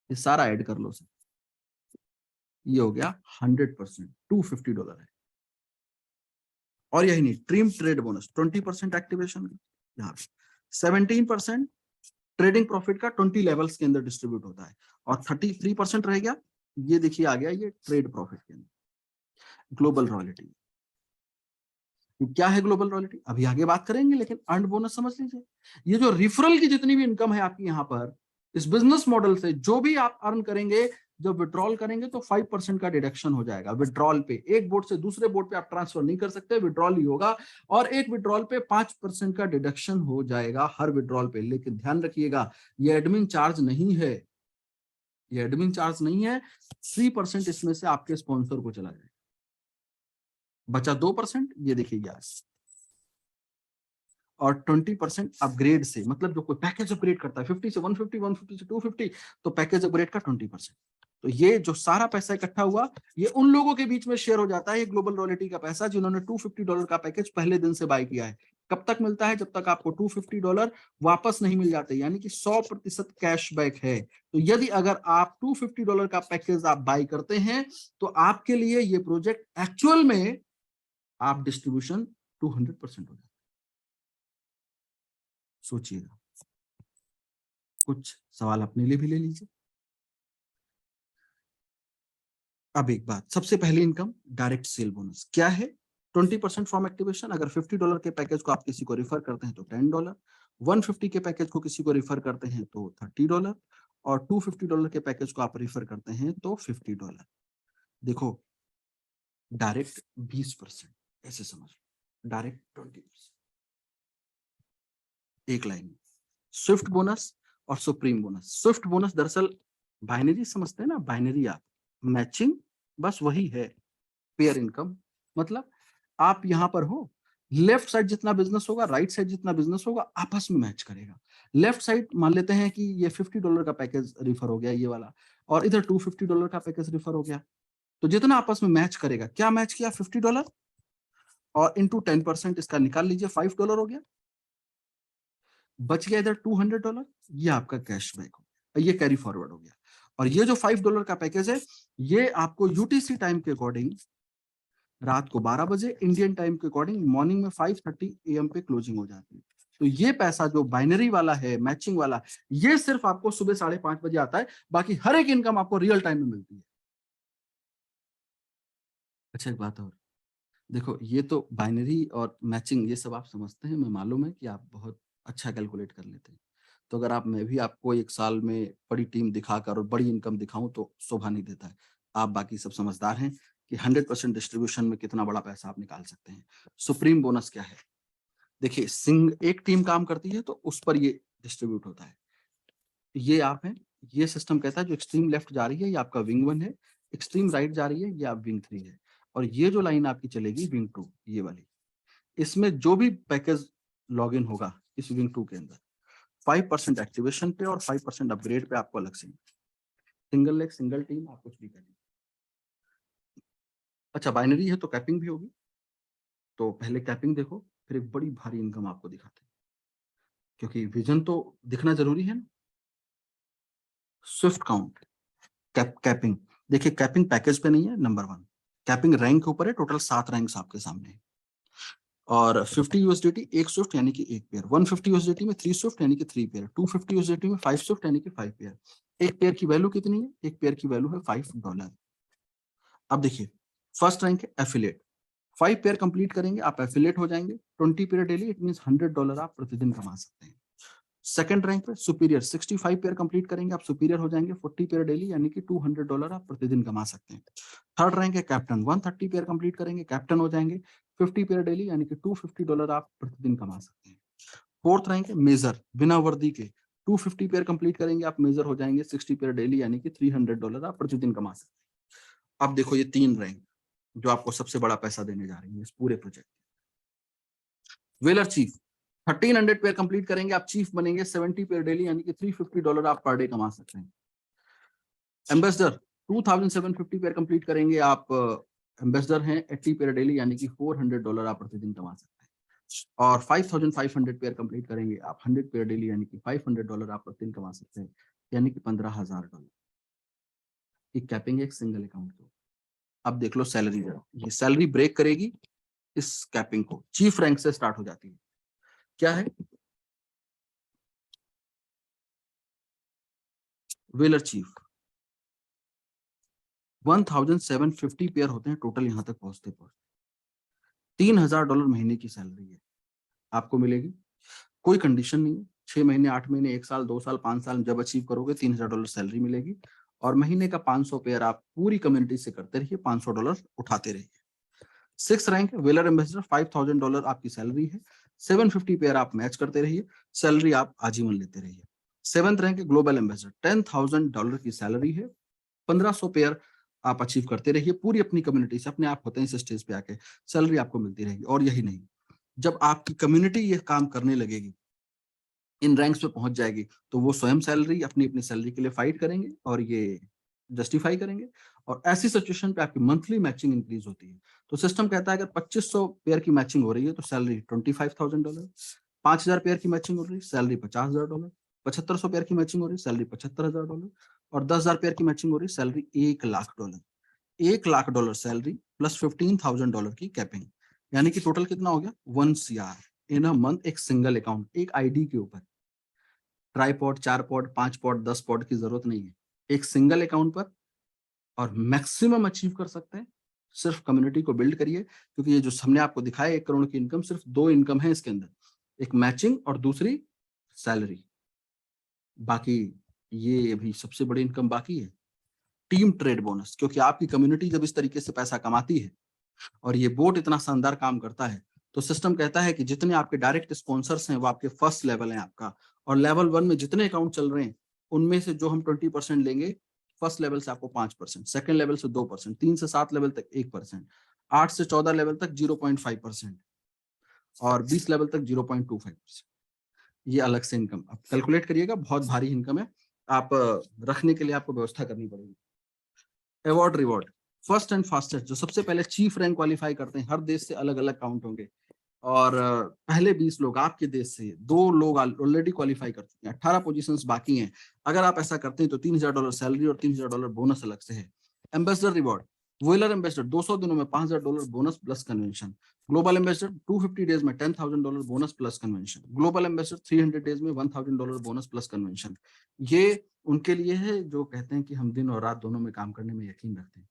ये सारा ऐड कर लो सर, ये हो गया 100%, $250 है। और यही नहीं, ट्रीम ट्रेड बोनस 20% एक्टिवेशन का, यहाँ 17% ट्रेडिंग प्रॉफिट का 20 लेवल्स के अंदर डिस्ट्रीब्यूट होता है, और 33% रह गया, ये देखिए आ गया ये ट्रेड प्रॉफिट के अंदर। ग्लोबल रॉयल्टी, क्या है ग्लोबल रॉयल्टी अभी आगे बात करेंगे, लेकिन अर्न बोनस समझ लीजिए। ये जो रिफरल की जितनी भी इनकम है आपकी यहाँ पर, इस बिजनेस मॉडल से जो भी आप अर्न करेंगे, जब विड्रॉल करेंगे तो 5% का डिडक्शन हो जाएगा विड्रॉल पे। एक बोर्ड से दूसरे बोर्ड पे आप ट्रांसफर नहीं कर सकते, विड्रॉल ही होगा, और एक विड्रॉल पे 5% का डिडक्शन हो जाएगा हर विड्रॉल पे। लेकिन ध्यान रखिएगा, ये एडमिन चार्ज नहीं है, ये एडमिन चार्ज नहीं है। 3% इसमें से आपके स्पॉन्सर को चला जाएगा, बचा 2%, ये देखिए यार। और 20% अपग्रेड से, मतलब जो कोई पैकेज अपग्रेड करता है 50 से 150, 150 से 250, तो पैकेज अपग्रेड का 20%। तो ये जो सारा पैसा इकट्ठा हुआ, ये उन लोगों के बीच में शेयर हो जाता है, ये ग्लोबल रॉयल्टी का पैसा, जिन्होंने $250 का पैकेज पहले दिन से बाय किया है। कब तक मिलता है? जब तक आपको $250 वापस नहीं मिल जाते, यानी कि 100% कैशबैक है। तो यदि अगर आप $250 का पैकेज आप बाय करते हैं, तो आपके लिए ये प्रोजेक्ट एक्चुअल में आप डिस्ट्रीब्यूशन 200% हो जाए। सोचिएगा, कुछ सवाल अपने लिए भी ले लीजिए। अब एक बात, सबसे पहली इनकम डायरेक्ट सेल बोनस क्या है? 20% फ्रॉम एक्टिवेशन। अगर $50 के पैकेज को आप किसी को रिफर करते हैं तो $10, 150 के पैकेज को किसी को रिफर करते हैं तो $30, और $250 के पैकेज को आप रिफर करते हैं तो $50। देखो, डायरेक्ट 20%, ऐसे समझ लो, डायरेक्ट 20%। एक लाइन में स्विफ्ट बोनस और सुप्रीम बोनस। स्विफ्ट बोनस दरअसल बाइनरी समझते हैं ना, बाइनरी आप मैचिंग, बस वही है पेयर इनकम। मतलब आप यहां पर हो, लेफ्ट साइड जितना बिजनेस होगा, राइट साइड जितना बिजनेस होगा, आपस में मैच करेगा। लेफ्ट साइड मान लेते हैं कि ये $50 का पैकेज रिफर हो गया, ये वाला, और इधर $250 का पैकेज रिफर हो गया, तो जितना आपस में मैच करेगा, क्या मैच किया? $50, और इंटू 10% इसका निकाल लीजिए, $5 हो गया, बच गया इधर $200, ये आपका कैशबैक हो गया, ये कैरी फॉरवर्ड हो गया। और ये जो $5 का पैकेज है, ये आपको यूटीसी टाइम के अकॉर्डिंग रात को 12 बजे, इंडियन टाइम के अकॉर्डिंग मॉर्निंग में 5:30 AM पे क्लोजिंग हो जाती है। तो ये पैसा जो बाइनरी वाला है, मैचिंग वाला, ये सिर्फ आपको सुबह 5:30 बजे आता है, बाकी हर एक इनकम आपको रियल टाइम में मिलती है। अच्छा, एक बात और देखो, ये तो बाइनरी और मैचिंग ये सब आप समझते हैं, मैं मालूम है कि आप बहुत अच्छा कैलकुलेट कर लेते हैं। तो अगर आप, मैं भी आपको एक साल में बड़ी टीम दिखाकर और बड़ी इनकम दिखाऊं तो शोभा नहीं देता है। आप बाकी सब समझदार हैं कि 100% डिस्ट्रीब्यूशन में कितना बड़ा पैसा आप निकाल सकते हैं। सुप्रीम बोनस क्या है? देखिए, एक टीम काम करती है तो उस पर ये डिस्ट्रीब्यूट होता है। ये आप हैं, ये सिस्टम कहता है जो एक्सट्रीम लेफ्ट जा रही है ये आपका विंग 1 है, एक्सट्रीम राइट जा रही है ये आप विंग 3 है, और ये जो लाइन आपकी चलेगी विंग 2, ये वाली। इसमें जो भी पैकेज लॉग इन होगा इस विंग 2 के अंदर, 5% एक्टिवेशन पे और 5% अपग्रेड पे आपको अलग से। सिंगल लेग, सिंगल टीम, आप कुछ भी करें। अच्छा बाइनरी है तो कैपिंग भी होगी, तो पहले कैपिंग देखो, फिर एक बड़ी भारी इनकम आपको दिखाते हैं, क्योंकि विजन तो दिखना जरूरी है ना। स्विफ्ट काउंट, कैपिंग, देखिए कैपिंग पैकेज पे नहीं है, नंबर 1 कैपिंग रैंक के ऊपर है, टोटल 7 रैंक्स आपके सामने है। और 50 यूएसडीटी एक स्विफ्ट यानी कि एक पेयर, 150 यूएसडीटी में 3 स्विफ्ट यानी कि 3 पेयर, 250 यूएसडीटी में 5 स्विफ्ट यानी कि 5 पेयर। एक पेयर की वैल्यू कितनी है? एक पेयर की वैल्यू है $5। अब देखिए फर्स्ट रैंक है एफिलिएट, 5 पेयर कंप्लीट करेंगे आप एफिलिएट हो जाएंगे, 20 पेयर डेली, इट मींस $100 आप प्रतिदिन कमा सकते हैं। सेकंड रैंक पे सुपीरियर, 65 पेयर कंप्लीट करेंगे आप सुपीरियर हो जाएंगे, 40 पेयर डेली यानी कि $200 आप प्रतिदिन कमा सकते हैं। थर्ड रैंक है कैप्टन, 130 पेयर कंप्लीट करेंगे कैप्टन हो जाएंगे, 50 पेयर डेली यानी कि $250 आप प्रतिदिन कमा सकते हैं। फोर्थ रैंक है मेजर, बिना वर्दी के, 250 पेयर कंप्लीट करेंगे आप मेजर हो जाएंगे, 60 पेयर डेली यानी कि $300 आप प्रतिदिन कमा सकते हैं। अब देखो ये 3 रैंक जो आपको सबसे बड़ा पैसा देने जा रही है इस पूरे प्रोजेक्ट। वेलर चीफ, 1300 पेयर कंप्लीट करेंगे आप चीफ बनेंगे, 70 पेयर डेली यानी कि $350 आप पर डे कमा सकते हैं। एम्बेसडर 2750 पेयर कंप्लीट करेंगे आप एम्बेसडर हैं, 80 पेयर डेली यानी कि $400 आप प्रतिदिन कमा सकते हैं। और 5500 पेयर कंप्लीट करेंगे आप 100 पेयर डेली यानी कि $500 आप प्रतिदिन कमा सकते हैं, यानी कि $15,000। एक कैपिंग एक सिंगल अकाउंट को। अब देख लो सैलरी, ये सैलरी ब्रेक करेगी इस कैपिंग को, चीफ रैंक से स्टार्ट हो जाती है। क्या है? वेलर चीफ 1750 पेयर होते हैं टोटल, यहां तक पहुंचते पहुंचते $3000 महीने की सैलरी है आपको मिलेगी। कोई कंडीशन नहीं है, 6 महीने 8 महीने 1 साल 2 साल 5 साल जब अचीव करोगे $3000 सैलरी मिलेगी। और महीने का 500 पेयर आप पूरी कम्युनिटी से करते रहिए, $500 उठाते रहिए। 6 रैंक वेलर एम्बेसडर, $5000 आपकी सैलरी है, 750 पेयर आप मैच करते रहिए, सैलरी आप आजीवन लेते रहिए। 7th रैंक ग्लोबल एम्बेसडर, $10,000 की सैलरी है, 1500 पेयर आप अचीव करते रहिए पूरी अपनी कम्युनिटी से, अपने आप होते हैं इस स्टेज पे आके, सैलरी आपको मिलती रहेगी। और यही नहीं, जब आपकी कम्युनिटी ये काम करने लगेगी, इन रैंक्स पे पहुंच जाएगी, तो वो स्वयं सैलरी अपनी अपनी सैलरी के लिए फाइट करेंगे और ये जस्टिफाई करेंगे। और ऐसी सिचुएशन पे आपकी मंथली मैचिंग इंक्रीज होती है। तो सिस्टम कहता है अगर 2500 पेयर की मैचिंग हो रही है तो सैलरी $25,000, 5000 पेयर की मैचिंग हो रही है सैलरी $50,000, 7500 पेयर की मैचिंग हो रही है सैलरी $75,000, और 10,000 पेयर की मैचिंग हो रही है सैलरी $1,00,000। $1,00,000 सैलरी प्लस $15,000 की कैपिंग, यानी कि टोटल कितना हो गया? 1 CR इन अ मंथ, एक सिंगल अकाउंट, एक आईडी के ऊपर। ट्राईपॉड, 4 पॉड, 5 पॉड, 10 पॉड की जरूरत नहीं है, एक सिंगल अकाउंट पर। और मैक्सिमम अचीव कर सकते हैं, सिर्फ कम्युनिटी को बिल्ड करिए, क्योंकि ये जो हमने आपको दिखाया 1 करोड़ की इनकम, सिर्फ 2 इनकम है इसके अंदर, एक मैचिंग और दूसरी सैलरी। बाकी ये अभी सबसे बड़ी इनकम बाकी है, टीम ट्रेड बोनस, क्योंकि आपकी कम्युनिटी जब इस तरीके से पैसा कमाती है और ये बोट इतना शानदार काम करता है, तो सिस्टम कहता है कि जितने आपके डायरेक्ट स्पॉन्सर्स हैं वो आपके फर्स्ट लेवल है आपका, और लेवल 1 में जितने अकाउंट चल रहे हैं उनमें से जो हम 20% लेंगे, फर्स्ट लेवल से आपको 5%, सेकंड लेवल से 2%, 3 से 7 लेवल तक 1%, 8 से 14 लेवल तक 0.5%, और 20 लेवल तक 0.25%। ये अलग से इनकम आप कैलकुलेट करिएगा, बहुत भारी इनकम है, आप रखने के लिए आपको व्यवस्था करनी पड़ेगी। Award reward, first and fastest, जो सबसे पहले चीफ रैंक क्वालिफाई करते हैं, हर देश से अलग अलग काउंट होंगे, और पहले 20 लोग आपके देश से, 2 लोग ऑलरेडी क्वालिफाई कर चुके हैं, 18 पोजीशंस बाकी हैं। अगर आप ऐसा करते हैं तो $3000 सैलरी और $3000 बोनस अलग से है। एम्बेसडर रिवॉर्ड, वोलर एम्बेसडर 200 दिनों में $5000 bonus plus convention. Global ambassador 250 days में $10,000 bonus plus convention. Global ambassador 300 days में $1000 बोनस प्लस कन्वेंशन। ये उनके लिए है जो कहते हैं कि हम दिन और रात दोनों में काम करने में यकीन रखते हैं,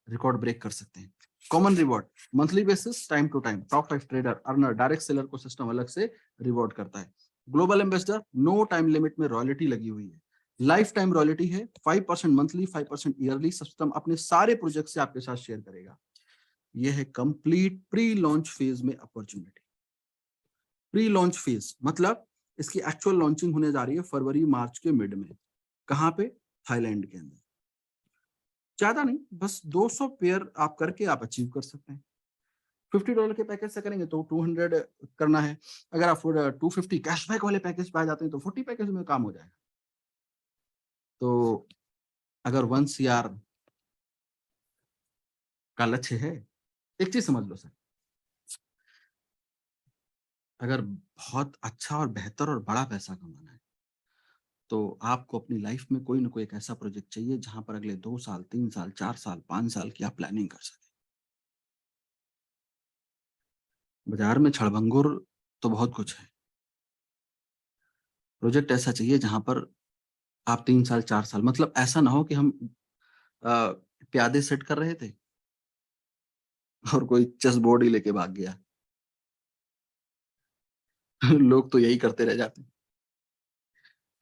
रिकॉर्ड ब्रेक कर सकते हैं। Common reward, monthly basis, time to time, top 5 trader, earner, direct seller को सिस्टम अलग से रिवॉर्ड करता है। Global ambassador, no time limit में रॉयल्टी लगी हुई है, लाइफ टाइम रॉयल्टी है, 5% मंथली, 5% ईयरली, सिस्टम अपने सारे प्रोजेक्ट से आपके साथ शेयर करेगा। यह है कंप्लीट प्री लॉन्च फेज में अपॉर्चुनिटी। प्री लॉन्च फेज मतलब इसकी एक्चुअल लॉन्चिंग होने जा रही है फरवरी मार्च के मिड में। कहां पे? थाईलैंड के अंदर। ज्यादा नहीं, बस 200 पेयर आप करके आप अचीव कर सकते हैं। $50 के पैकेज से करेंगे तो 200 करना है, अगर आप 250 कैशबैक वाले पैकेज पे आ जाते हैं तो 40 पैकेज में काम हो जाएगा। तो अगर 1 CR का लक्ष्य है, एक चीज समझ लो सर, अगर बहुत अच्छा और बेहतर और बड़ा पैसा कमाना है, तो आपको अपनी लाइफ में कोई ना कोई एक ऐसा प्रोजेक्ट चाहिए जहां पर अगले 2 साल, 3 साल, 4 साल, 5 साल की आप प्लानिंग कर सकें। बाजार में क्षणभंगुर तो बहुत कुछ है। प्रोजेक्ट ऐसा चाहिए जहां पर आप 3 साल, 4 साल, मतलब ऐसा ना हो कि हम अ, प्यादे सेट कर रहे थे और कोई चेस बोर्ड ही लेके भाग गया। लोग तो यही करते रह जाते हैं।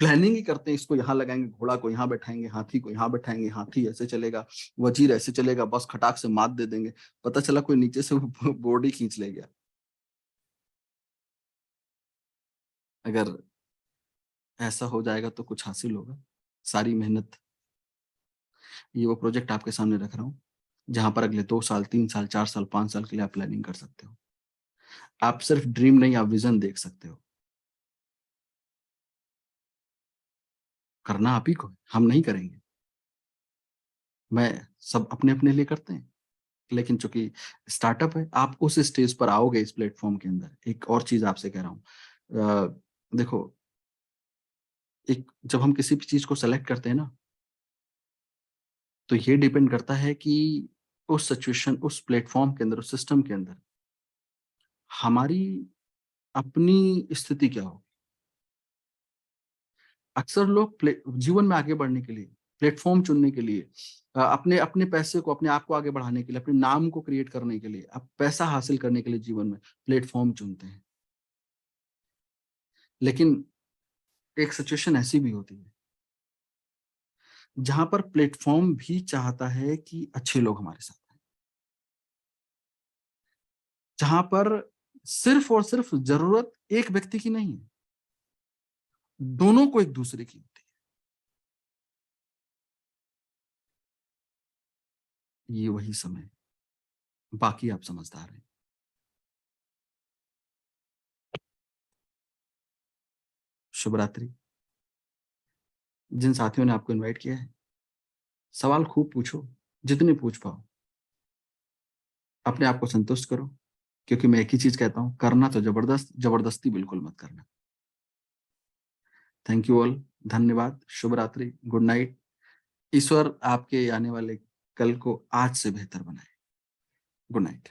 प्लानिंग ही करते हैं, इसको यहाँ लगाएंगे, घोड़ा को यहाँ बैठाएंगे, हाथी को यहाँ बैठाएंगे, हाथी ऐसे चलेगा, वजीर ऐसे चलेगा, बस खटाक से मात दे देंगे। पता चला कोई नीचे से वो बोर्ड ही खींच ले गया। अगर ऐसा हो जाएगा तो कुछ हासिल होगा? सारी मेहनत, ये वो प्रोजेक्ट आपके सामने रख रहा हूँ, जहां पर अगले 2 साल, 3 साल, 4 साल, 5 साल के लिए आप प्लानिंग कर सकते हो। आप सिर्फ ड्रीम नहीं, आप विजन देख सकते हो। करना आप ही को है, हम नहीं करेंगे। मैं सब अपने अपने लिए करते हैं, लेकिन चूंकि स्टार्टअप है, आप उस स्टेज पर आओगे इस प्लेटफॉर्म के अंदर। एक और चीज आपसे कह रहा हूँ, देखो, एक जब हम किसी भी चीज को सेलेक्ट करते हैं ना, तो ये डिपेंड करता है कि उस सिचुएशन, उस प्लेटफॉर्म के अंदर, उस सिस्टम के अंदर हमारी अपनी स्थिति क्या हो। अक्सर लोग जीवन में आगे बढ़ने के लिए, प्लेटफॉर्म चुनने के लिए, अपने अपने पैसे को, अपने आप को आगे बढ़ाने के लिए, अपने नाम को क्रिएट करने के लिए, अब पैसा हासिल करने के लिए जीवन में प्लेटफॉर्म चुनते हैं। लेकिन एक सिचुएशन ऐसी भी होती है जहां पर प्लेटफॉर्म भी चाहता है कि अच्छे लोग हमारे साथ हैं, जहां पर सिर्फ और सिर्फ जरूरत एक व्यक्ति की नहीं है, दोनों को एक दूसरे की होती है। ये वही समय है। बाकी आप समझदार हैं। शुभ रात्रि। जिन साथियों ने आपको इनवाइट किया है, सवाल खूब पूछो, जितने पूछ पाओ। अपने आप को संतुष्ट करो, क्योंकि मैं एक ही चीज कहता हूं, करना तो जबरदस्त, जबरदस्ती बिल्कुल मत करना। Thank you all. धन्यवाद। शुभ रात्रि। Good night. ईश्वर आपके आने वाले कल को आज से बेहतर बनाए। Good night.